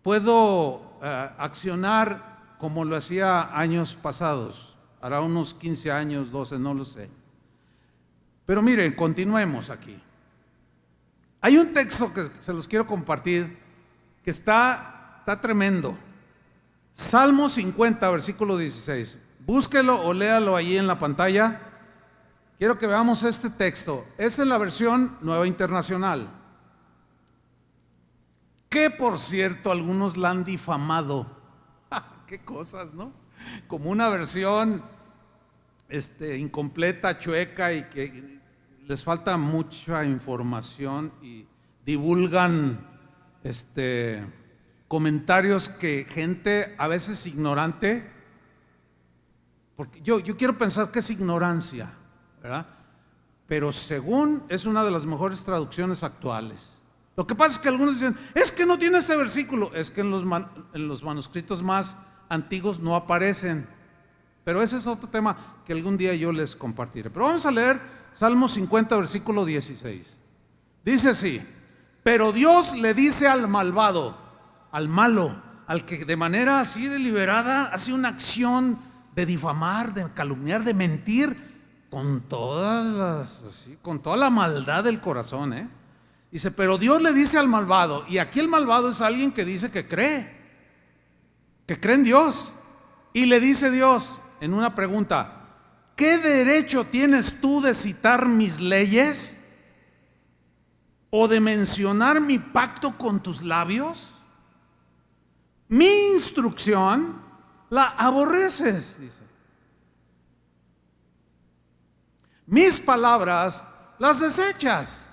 puedo accionar como lo hacía años pasados, hará unos 15 años, 12, no lo sé. Pero miren, continuemos aquí. Hay un texto que se los quiero compartir que está tremendo. Salmo 50, versículo 16. Búsquelo o léalo allí en la pantalla. Quiero que veamos este texto. Es en la versión Nueva Internacional, que por cierto algunos la han difamado. Qué cosas, ¿no? Como una versión incompleta, chueca, y que les falta mucha información, y divulgan comentarios que gente a veces ignorante, porque yo quiero pensar que es ignorancia, ¿verdad? Pero según es una de las mejores traducciones actuales. Lo que pasa es que algunos dicen, es que no tiene este versículo, es que en los manuscritos más antiguos no aparecen, pero ese es otro tema que algún día yo les compartiré. Pero vamos a leer Salmo 50, versículo 16. Dice así: pero Dios le dice al malvado, al malo, al que de manera así deliberada hace una acción de difamar, de calumniar, de mentir, con toda la maldad del corazón, Dice, pero Dios le dice al malvado, y aquí el malvado es alguien que dice que cree en Dios, y le dice Dios en una pregunta, ¿qué derecho tienes tú de citar mis leyes o de mencionar mi pacto con tus labios? Mi instrucción la aborreces, dice. Mis palabras las desechas.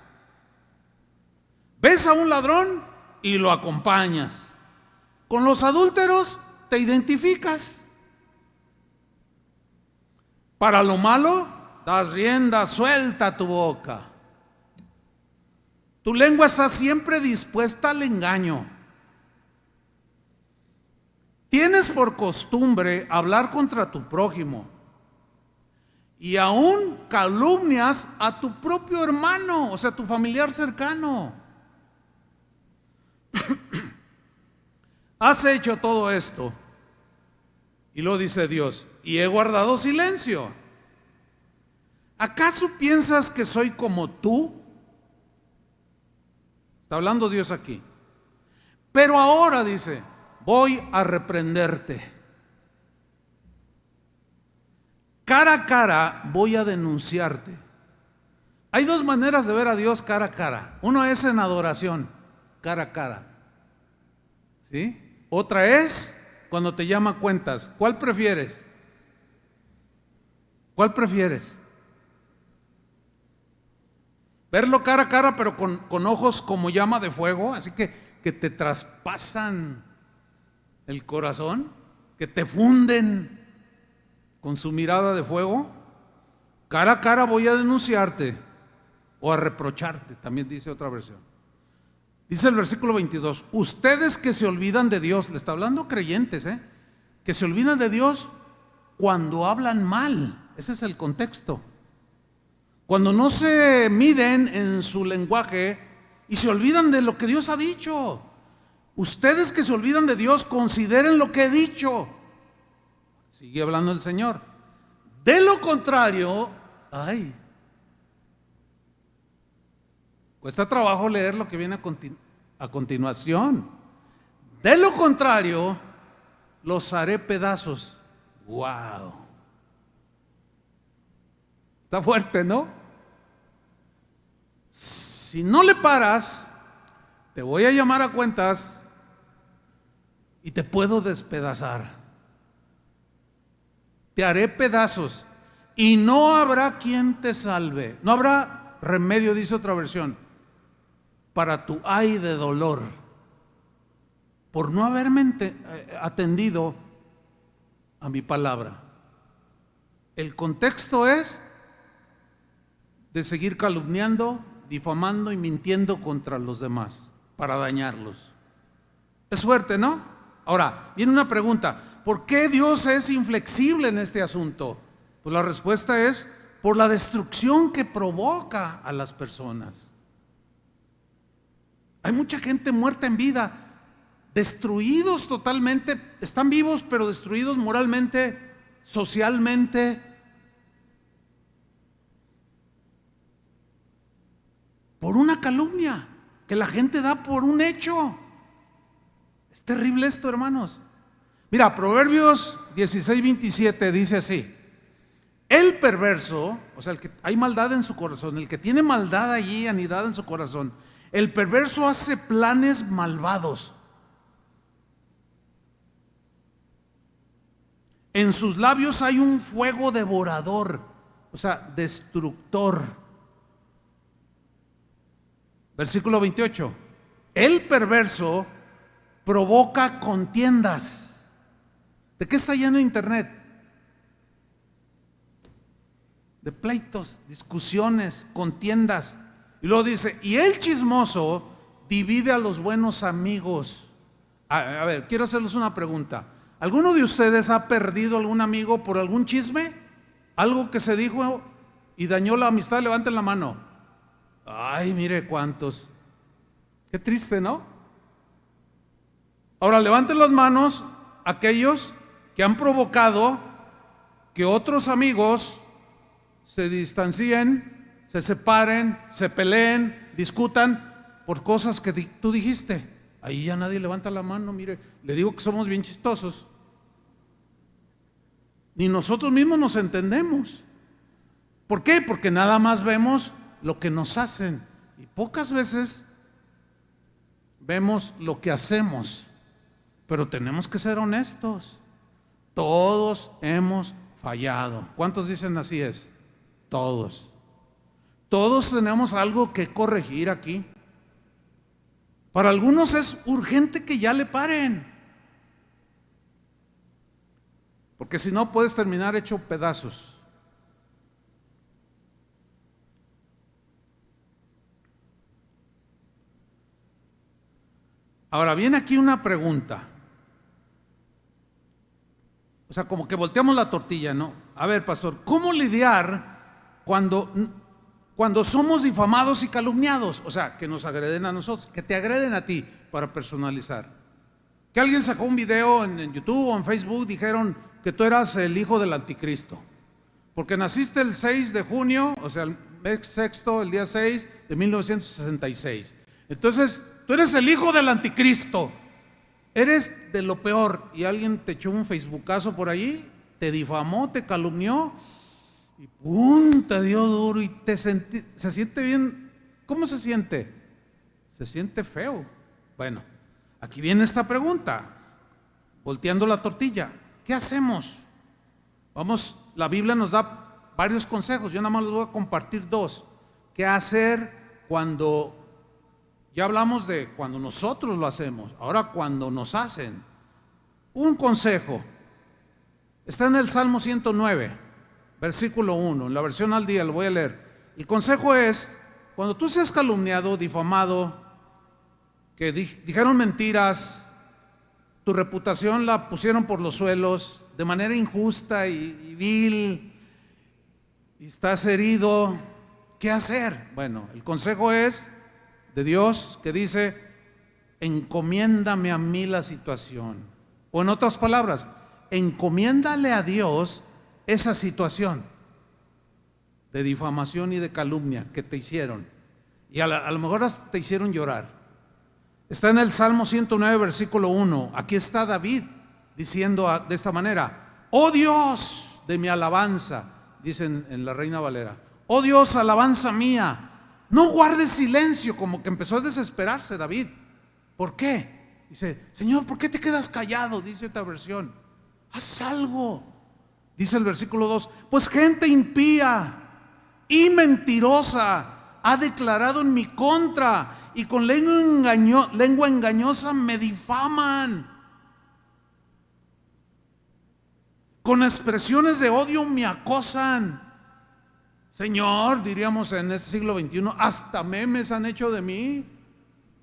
ves a un ladrón y lo acompañas. Con los adúlteros te identificas. Para lo malo, das rienda suelta a tu boca. Tu lengua está siempre dispuesta al engaño. Tienes por costumbre hablar contra tu prójimo y aún calumnias a tu propio hermano, o sea, tu familiar cercano. Has hecho todo esto. Y lo dice Dios, y he guardado silencio. ¿Acaso piensas que soy como tú? Está hablando Dios aquí. Pero ahora dice, voy a reprenderte. Cara a cara voy a denunciarte. Hay dos maneras de ver a Dios cara a cara. Uno es en adoración, cara a cara. ¿Sí? Otra es cuando te llama a cuentas. ¿Cuál prefieres? ¿Cuál prefieres? Verlo cara a cara, pero con ojos como llama de fuego, así que te traspasan el corazón, que te funden con su mirada de fuego. Cara a cara voy a denunciarte o a reprocharte, también dice otra versión. Dice el versículo 22, ustedes que se olvidan de Dios, le está hablando creyentes, que se olvidan de Dios cuando hablan mal. Ese es el contexto. Cuando no se miden en su lenguaje y se olvidan de lo que Dios ha dicho. Ustedes que se olvidan de Dios, consideren lo que he dicho. Sigue hablando el Señor. De lo contrario, cuesta trabajo leer lo que viene a continuación. De lo contrario, los haré pedazos. ¡Wow! Está fuerte, ¿no? Si no le paras, te voy a llamar a cuentas y te puedo despedazar. Te haré pedazos y no habrá quien te salve. No habrá remedio, dice otra versión, para tu ay de dolor por no haberme atendido a mi palabra. El contexto es de seguir calumniando, difamando y mintiendo contra los demás para dañarlos. Es fuerte, ¿no? Ahora, viene una pregunta. ¿Por qué Dios es inflexible en este asunto? Pues la respuesta es por la destrucción que provoca a las personas. Hay mucha gente muerta en vida, destruidos totalmente, están vivos pero destruidos moralmente, socialmente, por una calumnia que la gente da por un hecho. Es terrible esto, hermanos. Mira, Proverbios 16:27 dice así: el perverso, o sea, el que hay maldad en su corazón, el que tiene maldad allí anidada en su corazón, el perverso hace planes malvados. En sus labios hay un fuego devorador, o sea, destructor. Versículo 28. El perverso provoca contiendas. ¿De qué está lleno internet? De pleitos, discusiones, contiendas. Y luego dice, y el chismoso divide a los buenos amigos. A ver, quiero hacerles una pregunta. ¿Alguno de ustedes ha perdido algún amigo por algún chisme? Algo que se dijo y dañó la amistad. Levanten la mano. Ay, mire cuántos. Qué triste, ¿no? Ahora levanten las manos aquellos que han provocado que otros amigos se distancien, se separen, se peleen, discutan por cosas que tú dijiste. Ahí ya nadie levanta la mano. Mire, le digo que somos bien chistosos. Ni nosotros mismos nos entendemos. ¿Por qué? Porque nada más vemos lo que nos hacen y pocas veces vemos lo que hacemos. Pero tenemos que ser honestos. Todos hemos fallado. ¿Cuántos dicen así es? Todos. Todos tenemos algo que corregir aquí. Para algunos es urgente que ya le paren, porque si no puedes terminar hecho pedazos. Ahora viene aquí una pregunta. O sea, como que volteamos la tortilla, ¿no? A ver, pastor, ¿cómo lidiar cuando somos difamados y calumniados? O sea, que nos agreden a nosotros, que te agreden a ti, para personalizar. Que alguien sacó un video en YouTube o en Facebook, dijeron que tú eras el hijo del anticristo, porque naciste el 6 de junio, o sea, el mes sexto, el día 6 de 1966. Entonces, tú eres el hijo del anticristo. Eres de lo peor, y alguien te echó un facebookazo por ahí, te difamó, te calumnió y ¡pum!, te dio duro y se siente bien. ¿Cómo se siente? Se siente feo. Bueno, aquí viene esta pregunta, volteando la tortilla. ¿Qué hacemos? La Biblia nos da varios consejos, yo nada más les voy a compartir dos. ¿Qué hacer cuando... Ya hablamos de cuando nosotros lo hacemos, ahora cuando nos hacen? Un consejo está en el Salmo 109, versículo 1, en la versión al día, lo voy a leer. El consejo es: cuando tú seas calumniado, difamado, que dijeron mentiras, tu reputación la pusieron por los suelos de manera injusta y vil, y estás herido, ¿qué hacer? Bueno, el consejo es de Dios, que dice: encomiéndame a mí la situación. O en otras palabras, encomiéndale a Dios esa situación de difamación y de calumnia que te hicieron, y a lo mejor hasta te hicieron llorar. Está en el Salmo 109, versículo 1. Aquí está David diciendo de esta manera: oh Dios de mi alabanza, dicen en la Reina Valera, oh Dios, alabanza mía, no guardes silencio. Como que empezó a desesperarse David. ¿Por qué? Dice: Señor, ¿por qué te quedas callado? Dice otra versión: haz algo. Dice el versículo 2: pues gente impía y mentirosa ha declarado en mi contra, y con lengua engañosa me difaman. Con expresiones de odio me acosan. Señor, diríamos en este siglo XXI, hasta memes han hecho de mí,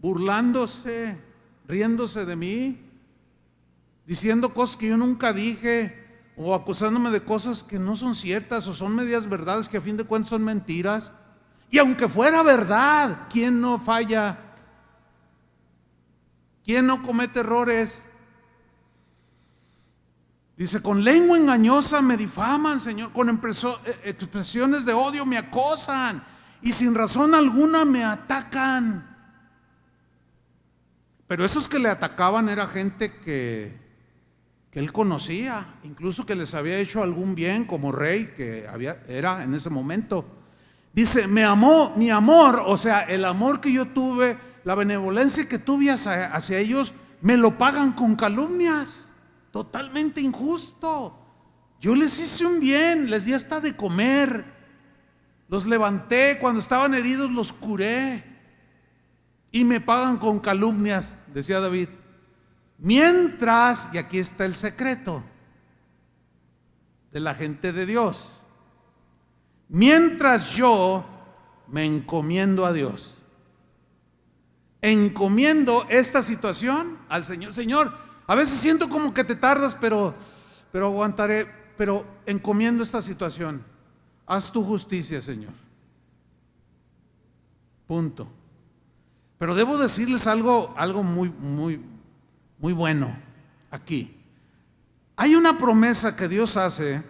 burlándose, riéndose de mí, diciendo cosas que yo nunca dije, o acusándome de cosas que no son ciertas, o son medias verdades que a fin de cuentas son mentiras. Y aunque fuera verdad, ¿quién no falla? ¿Quién no comete errores? Dice: con lengua engañosa me difaman, Señor, con expresiones de odio me acosan, y sin razón alguna me atacan. Pero esos que le atacaban era gente que él conocía, incluso que les había hecho algún bien, como rey que era en ese momento. Dice: me amó, mi amor, o sea, el amor que yo tuve, la benevolencia que tuve hacia ellos, me lo pagan con calumnias. Totalmente injusto. Yo les hice un bien, les di hasta de comer, los levanté, cuando estaban heridos los curé, y me pagan con calumnias, decía David. Mientras, y aquí está el secreto de la gente de Dios, mientras yo me encomiendo a Dios, encomiendo esta situación al Señor. Señor, a veces siento como que te tardas, pero aguantaré, pero encomiendo esta situación. Haz tu justicia, Señor. Punto. Pero debo decirles algo muy bueno aquí. Hay una promesa que Dios hace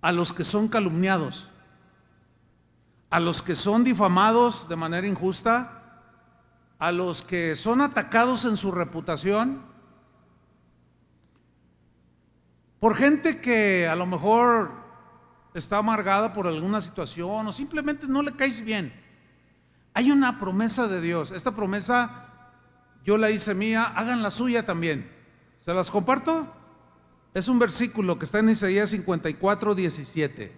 a los que son calumniados, a los que son difamados de manera injusta, a los que son atacados en su reputación por gente que a lo mejor está amargada por alguna situación o simplemente no le caes bien. Hay una promesa de Dios. Esta promesa yo la hice mía, hagan la suya también. ¿Se las comparto? Es un versículo que está en Isaías 54, 17.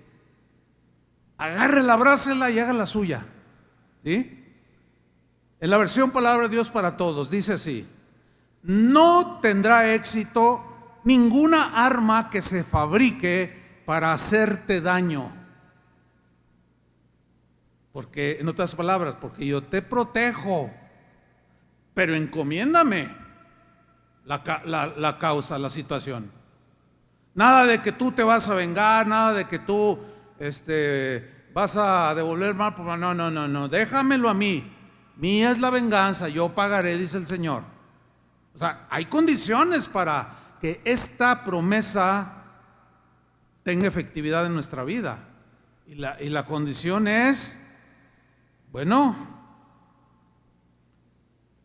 Agárrela, abrácela y haga la suya. ¿Sí? En la versión Palabra de Dios para Todos dice así: no tendrá éxito ninguna arma que se fabrique para hacerte daño. Porque, en otras palabras, porque yo te protejo, pero encomiéndame la causa, la situación. Nada de que tú te vas a vengar, nada de que tú vas a devolver mal. No, déjamelo a mí. Mía es la venganza, yo pagaré, dice el Señor. O sea, hay condiciones para que esta promesa tenga efectividad en nuestra vida. Y la condición es, bueno,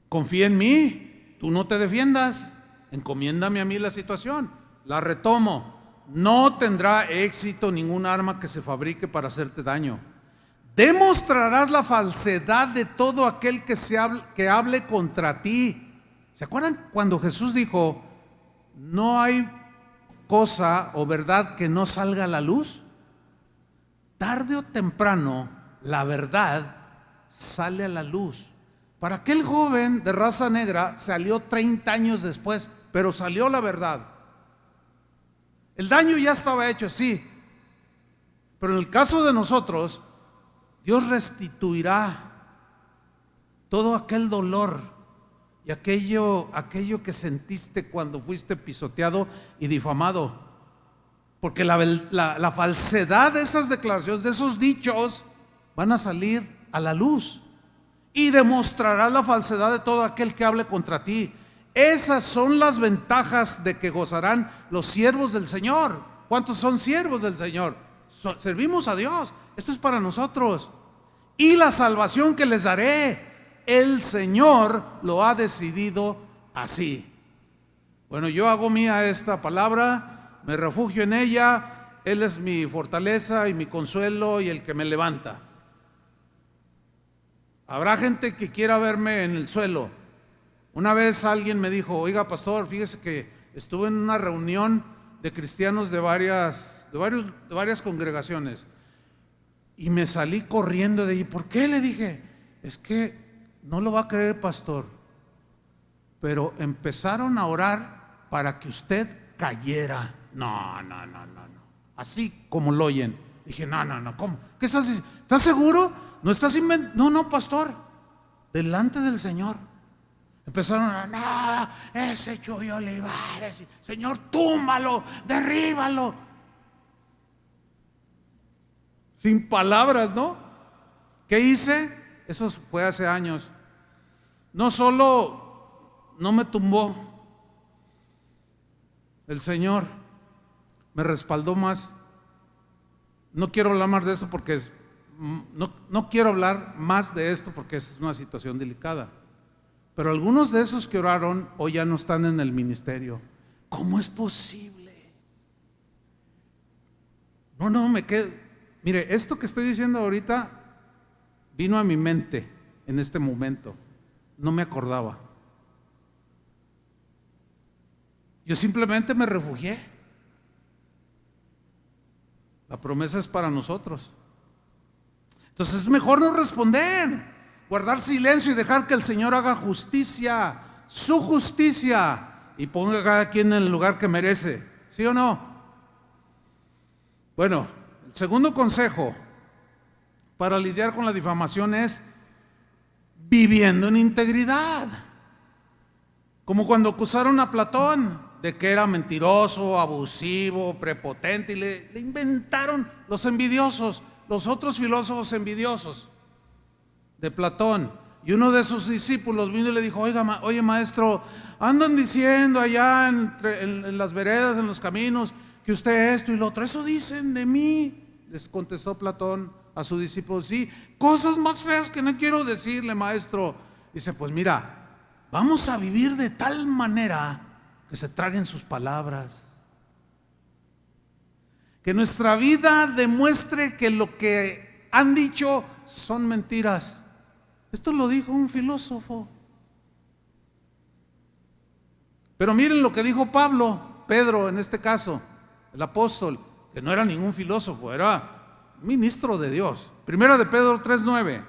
confía en mí, tú no te defiendas, encomiéndame a mí la situación. La retomo: no tendrá éxito ningún arma que se fabrique para hacerte daño. Demostrarás la falsedad de todo aquel que hable contra ti. ¿Se acuerdan cuando Jesús dijo: no hay cosa o verdad que no salga a la luz? Tarde o temprano la verdad sale a la luz. Para aquel joven de raza negra salió 30 años después, pero salió la verdad. El daño ya estaba hecho, sí, pero en el caso de nosotros, Dios restituirá todo aquel dolor y aquello que sentiste cuando fuiste pisoteado y difamado. Porque la falsedad de esas declaraciones, de esos dichos, van a salir a la luz. Y demostrarás la falsedad de todo aquel que hable contra ti. Esas son las ventajas de que gozarán los siervos del Señor. ¿Cuántos son siervos del Señor? Servimos a Dios. Esto es para nosotros. Y la salvación que les daré, el Señor lo ha decidido así. Bueno, yo hago mía esta palabra, me refugio en ella. Él es mi fortaleza y mi consuelo y el que me levanta. Habrá gente que quiera verme en el suelo. Una vez alguien me dijo: oiga, pastor, fíjese que estuve en una reunión de cristianos de varias congregaciones y me salí corriendo de allí. ¿Por qué? Le dije: es que no lo va a creer, pastor, pero empezaron a orar para que usted cayera. No. Así como lo oyen. Dije: no, ¿cómo? ¿Qué estás diciendo? ¿Estás seguro? ¿No estás inventando? No, pastor, delante del Señor. Empezaron a: no, ese Chuy Olivares, Señor, túmbalo, derríbalo. Sin palabras, ¿no? ¿Qué hice? Eso fue hace años. No solo no me tumbó, el Señor me respaldó más. No quiero hablar más de esto porque no quiero hablar más de esto porque es una situación delicada. Pero algunos de esos que oraron hoy ya no están en el ministerio. ¿Cómo es posible? No, me quedo. Mire, esto que estoy diciendo ahorita vino a mi mente en este momento. No me acordaba. Yo simplemente me refugié. La promesa es para nosotros. Entonces es mejor no responder, guardar silencio y dejar que el Señor haga justicia, su justicia, y ponga a cada quien en el lugar que merece. ¿Sí o no? Bueno, el segundo consejo para lidiar con la difamación es viviendo en integridad. Como cuando acusaron a Platón de que era mentiroso, abusivo, prepotente, y le inventaron los envidiosos, los otros filósofos envidiosos de Platón. Y uno de sus discípulos vino y le dijo: oye maestro, andan diciendo allá en las veredas, en los caminos, que usted esto y lo otro. Eso dicen de mí. Les contestó Platón a su discípulo: sí, cosas más feas que no quiero decirle, maestro. Dice: pues mira, vamos a vivir de tal manera que se traguen sus palabras, que nuestra vida demuestre que lo que han dicho son mentiras. Esto lo dijo un filósofo. Pero miren lo que dijo Pedro en este caso, el apóstol, que no era ningún filósofo, era ministro de Dios. Primera de Pedro 3:9.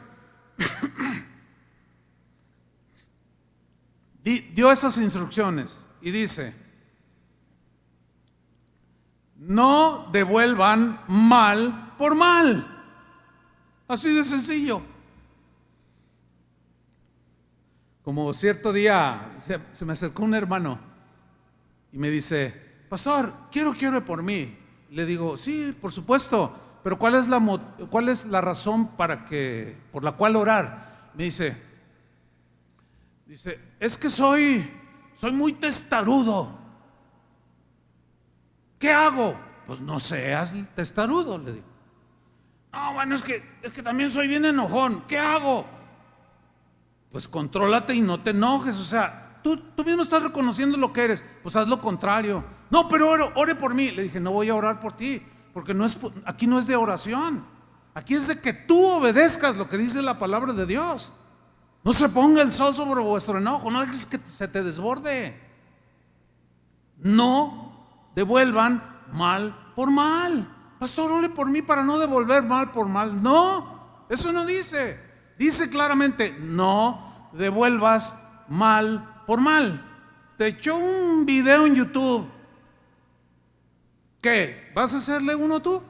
dio esas instrucciones y dice: no devuelvan mal por mal. Así de sencillo. Como cierto día se me acercó un hermano y me dice: pastor, quiero que ore por mí. Le digo: sí, por supuesto, pero ¿cuál es la razón por la cual orar? Me dice, es que soy muy testarudo. ¿Qué hago? Pues no seas testarudo, le digo. No, bueno, es que también soy bien enojón. ¿Qué hago? Pues contrólate y no te enojes. O sea, tú mismo estás reconociendo lo que eres. Pues haz lo contrario. No, pero ore por mí. Le dije: no voy a orar por ti, porque aquí no es de oración. Aquí es de que tú obedezcas lo que dice la palabra de Dios. No se ponga el sol sobre vuestro enojo. No dejes que se te desborde. No devuelvan mal por mal. Pastor, ore por mí para no devolver mal por mal. No, eso no dice. Dice claramente: no devuelvas mal por mal. Te echó un video en YouTube. ¿Qué? ¿Vas a hacerle uno tú?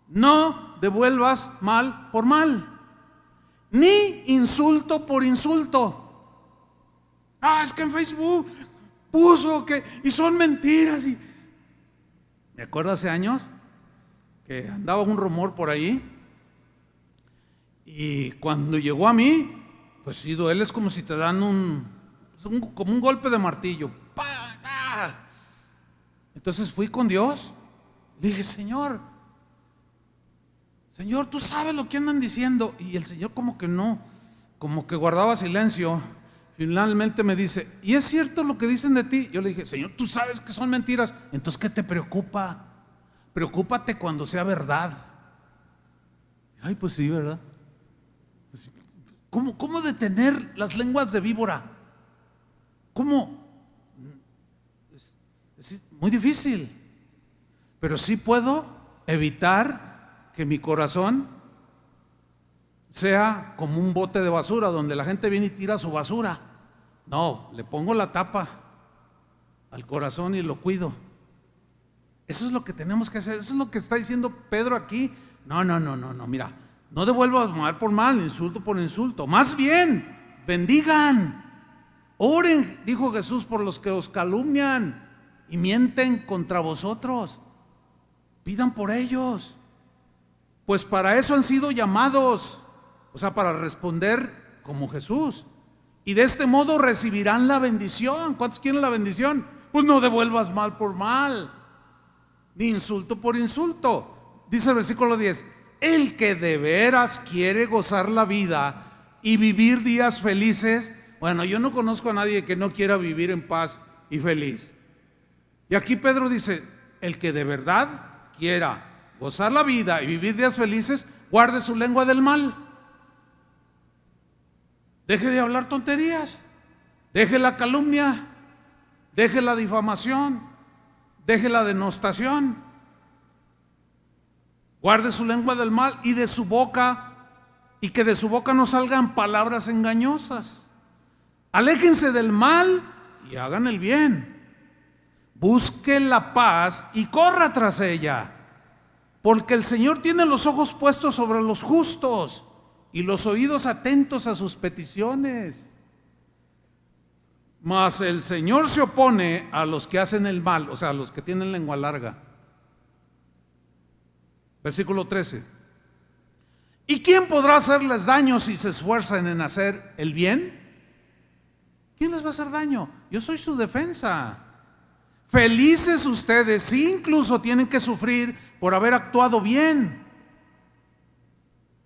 No devuelvas mal por mal, ni insulto por insulto. Es que en Facebook puso que, y son mentiras. Y me acuerdo hace años que andaba un rumor por ahí, y cuando llegó a mí, pues sí, duele, es como si te dan como un golpe de martillo. ¡Pah! ¡Ah! Entonces fui con Dios, le dije: Señor, tú sabes lo que andan diciendo. Y el Señor como que no, como que guardaba silencio. Finalmente me dice: ¿y es cierto lo que dicen de ti? Yo le dije: Señor, tú sabes que son mentiras. Entonces, ¿qué te preocupa? Preocúpate cuando sea verdad. Ay, pues sí, ¿verdad? Pues, ¿cómo detener las lenguas de víbora? ¿Cómo? Es muy difícil. Pero sí puedo evitar que mi corazón sea como un bote de basura donde la gente viene y tira su basura. No, le pongo la tapa al corazón y lo cuido. Eso es lo que tenemos que hacer. Eso es lo que está diciendo Pedro aquí. No, mira, no devuelvas mal por mal, insulto por insulto. Más bien, bendigan, oren, dijo Jesús, por los que os calumnian y mienten contra vosotros. Pidan por ellos, pues para eso han sido llamados. O sea, para responder como Jesús. Y de este modo recibirán la bendición. ¿Cuántos quieren la bendición? Pues no devuelvas mal por mal, ni insulto por insulto. Dice el versículo 10: el que de veras quiere gozar la vida y vivir días felices. Bueno, yo no conozco a nadie que no quiera vivir en paz y feliz. Y aquí Pedro dice: el que de verdad quiera gozar la vida y vivir días felices, guarde su lengua del mal. Deje de hablar tonterías, deje la calumnia, deje la difamación, deje la denostación. Guarde su lengua del mal y de su boca, y que de su boca no salgan palabras engañosas. Aléjense del mal y hagan el bien. Busque la paz y corra tras ella, porque el Señor tiene los ojos puestos sobre los justos y los oídos atentos a sus peticiones. Mas el Señor se opone a los que hacen el mal, o sea, a los que tienen lengua larga. Versículo 13: ¿y quién podrá hacerles daño si se esfuerzan en hacer el bien? ¿Quién les va a hacer daño? Yo soy su defensa. Felices ustedes si incluso tienen que sufrir por haber actuado bien.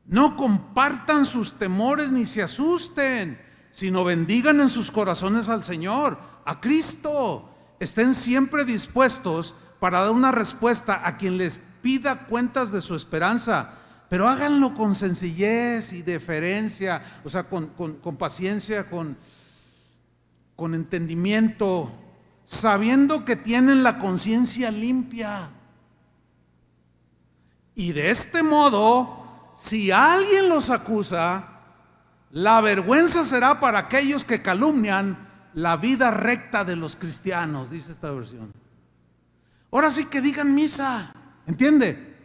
No compartan sus temores ni se asusten, sino bendigan en sus corazones al Señor, a Cristo. Estén siempre dispuestos para dar una respuesta a quien les pida cuentas de su esperanza, pero háganlo con sencillez y deferencia, o sea, con paciencia, con entendimiento, sabiendo que tienen la conciencia limpia. Y de este modo, si alguien los acusa, La vergüenza será para aquellos que calumnian la vida recta de los cristianos, dice esta versión. Ahora sí que digan misa, ¿entiende?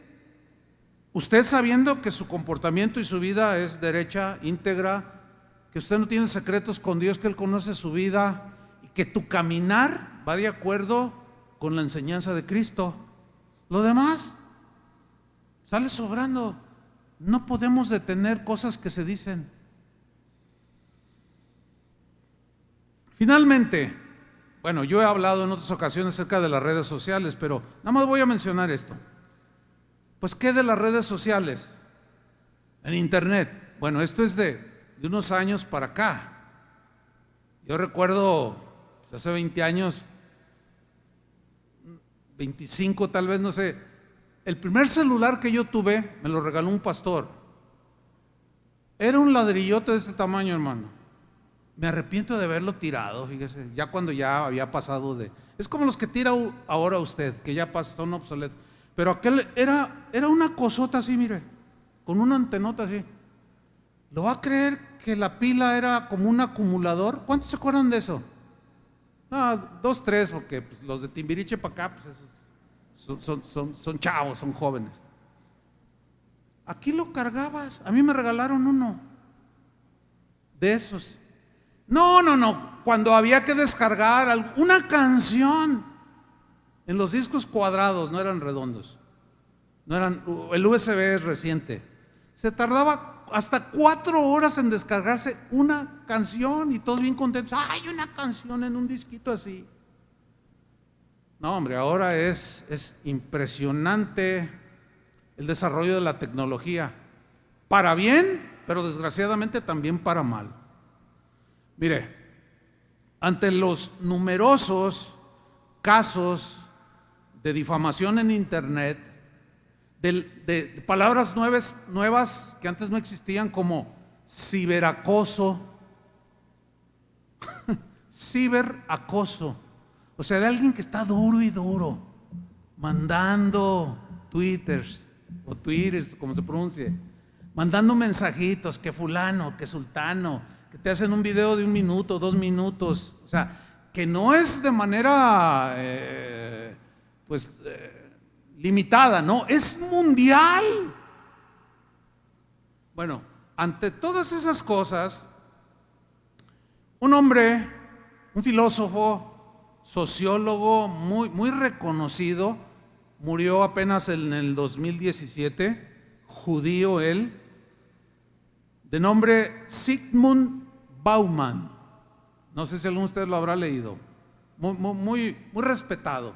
Usted sabiendo que su comportamiento y su vida es derecha, íntegra, que usted no tiene secretos con Dios, que Él conoce su vida y que tu caminar va de acuerdo con la enseñanza de Cristo. Lo demás sale sobrando. No podemos detener cosas que se dicen. Finalmente, bueno, yo he hablado en otras ocasiones acerca de las redes sociales, pero nada más voy a mencionar esto. Pues, ¿qué de las redes sociales? En internet. Bueno, esto es de unos años para acá. Yo recuerdo, pues, hace 20 años, 25 tal vez, no sé, el primer celular que yo tuve me lo regaló un pastor. Era un ladrillote de este tamaño, hermano. Me arrepiento de haberlo tirado, fíjese, ya cuando ya había pasado de... Es como los que tira ahora usted, que ya son obsoletos. Pero aquel era una cosota así, mire, con una antenota así. ¿Lo va a creer que la pila era como un acumulador? ¿Cuántos se acuerdan de eso? No, 2, 3, porque pues, los de Timbiriche para acá pues, son chavos, son jóvenes. Aquí lo cargabas, a mí me regalaron uno de esos. No, cuando había que descargar una canción en los discos cuadrados, no eran redondos, no eran, el USB es reciente, se tardaba hasta 4 horas en descargarse una canción y todos bien contentos. ¡Ay, una canción en un disquito así! No, hombre, ahora es impresionante el desarrollo de la tecnología, para bien, pero desgraciadamente también para mal. Mire, ante los numerosos casos de difamación en internet, de palabras nuevas que antes no existían, como ciberacoso, ciberacoso, o sea, de alguien que está duro y duro, mandando twitters, como se pronuncie, mandando mensajitos, que fulano, que sultano, que te hacen un video de 1 minuto, 2 minutos, o sea, que no es de manera limitada, no, es mundial. Bueno, ante todas esas cosas, un hombre, un filósofo, sociólogo muy reconocido, murió apenas en el 2017, judío él, de nombre Zygmunt Bauman. No sé si alguno de ustedes lo habrá leído. Muy respetado.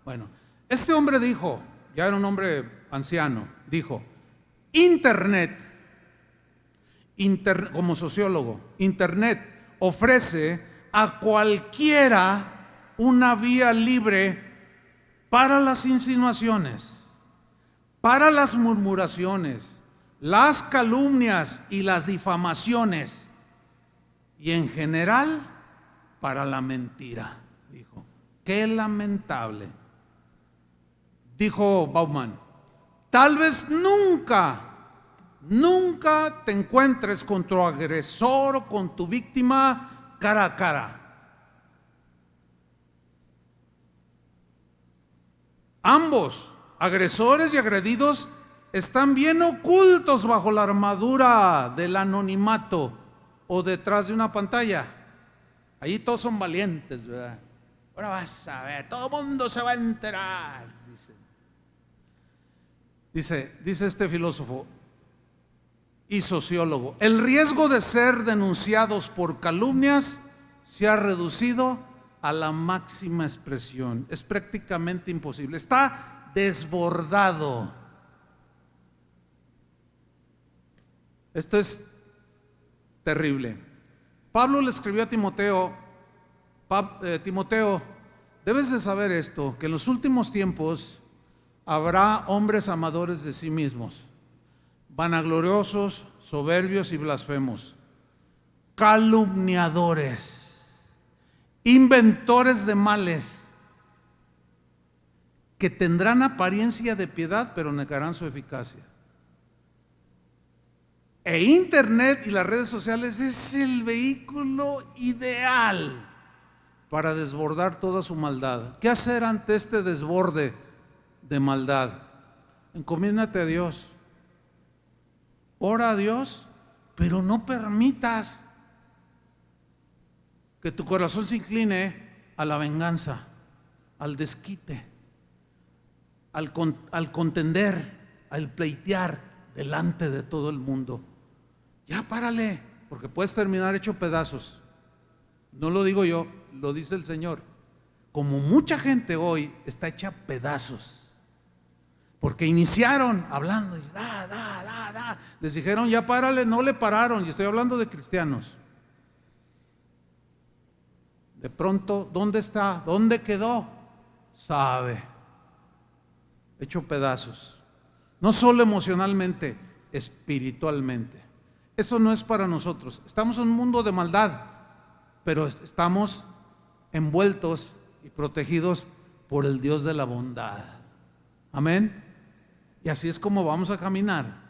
Bueno, este hombre dijo, ya era un hombre anciano, dijo: Internet, como sociólogo, Internet ofrece a cualquiera una vía libre para las insinuaciones, para las murmuraciones, las calumnias y las difamaciones, y en general para la mentira. Dijo, qué lamentable. Dijo Bauman, tal vez nunca te encuentres con tu agresor o con tu víctima cara a cara. Ambos, agresores y agredidos, están bien ocultos bajo la armadura del anonimato o detrás de una pantalla. Allí todos son valientes, ¿verdad? Ahora vas a ver, todo el mundo se va a enterar, dice este filósofo y sociólogo. El riesgo de ser denunciados por calumnias se ha reducido a la máxima expresión. Es prácticamente imposible, está desbordado. Esto es terrible. Pablo le escribió a Timoteo, Timoteo, debes de saber esto, que en los últimos tiempos habrá hombres amadores de sí mismos, vanagloriosos, soberbios y blasfemos, calumniadores, inventores de males, que tendrán apariencia de piedad, pero negarán su eficacia. E Internet y las redes sociales es el vehículo ideal para desbordar toda su maldad. ¿Qué hacer ante este desborde de maldad? Encomiéndate a Dios. Ora a Dios, pero no permitas que tu corazón se incline a la venganza, al desquite, al contender, al pleitear delante de todo el mundo. Ya párale, porque puedes terminar hecho pedazos. No lo digo yo, lo dice el Señor. Como mucha gente hoy está hecha pedazos, porque iniciaron hablando, les dijeron ya párale, no le pararon, y estoy hablando de cristianos. De pronto, ¿dónde está? ¿Dónde quedó? Sabe, hecho pedazos, no solo emocionalmente, espiritualmente. Eso no es para nosotros. Estamos en un mundo de maldad, pero estamos envueltos y protegidos por el Dios de la bondad. Amén. Y así es como vamos a caminar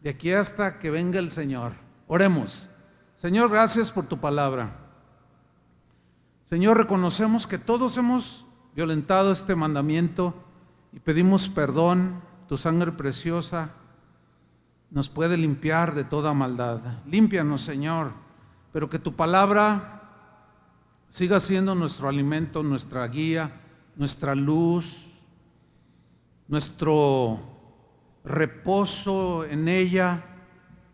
de aquí hasta que venga el Señor. Oremos. Señor, gracias por tu palabra. Señor, reconocemos que todos hemos violentado este mandamiento y pedimos perdón. Tu sangre preciosa nos puede limpiar de toda maldad. Límpianos, Señor, pero que tu palabra siga siendo nuestro alimento, nuestra guía, nuestra luz, nuestro reposo en ella,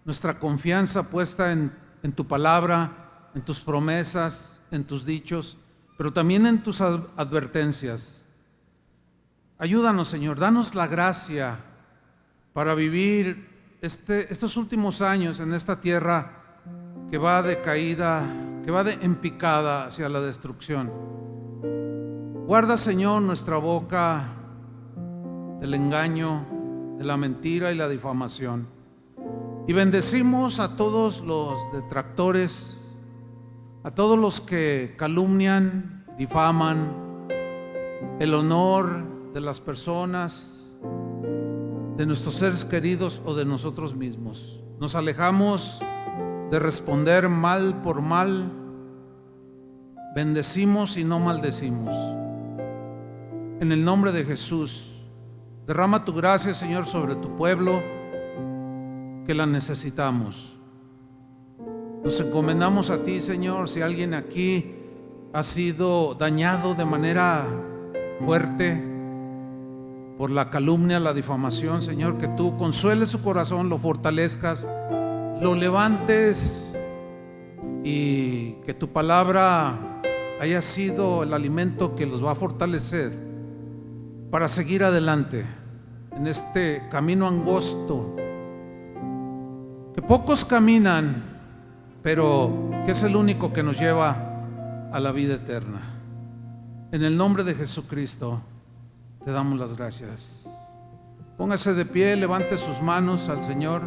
nuestra confianza puesta en tu palabra, en tus promesas, en tus dichos, pero también en tus advertencias. Ayúdanos, Señor, danos la gracia para vivir estos últimos años en esta tierra que va de caída, que va en picada hacia la destrucción. Guarda, Señor, nuestra boca del engaño, de la mentira y la difamación. Y bendecimos a todos los detractores, a todos los que calumnian, difaman el honor de las personas, de nuestros seres queridos o de nosotros mismos. Nos alejamos de responder mal por mal. Bendecimos y no maldecimos. En el nombre de Jesús, derrama tu gracia, Señor, sobre tu pueblo, que la necesitamos. Nos encomendamos a ti, Señor. Si alguien aquí ha sido dañado de manera fuerte por la calumnia, la difamación, Señor, que tú consueles su corazón, lo fortalezcas, lo levantes, y que tu palabra haya sido el alimento que los va a fortalecer para seguir adelante en este camino angosto que pocos caminan, pero que es el único que nos lleva a la vida eterna. En el nombre de Jesucristo te damos las gracias. Póngase de pie, levante sus manos al Señor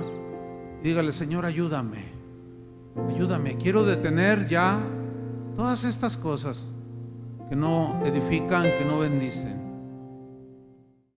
y dígale: Señor, ayúdame, ayúdame. Quiero detener ya todas estas cosas que no edifican, que no bendicen.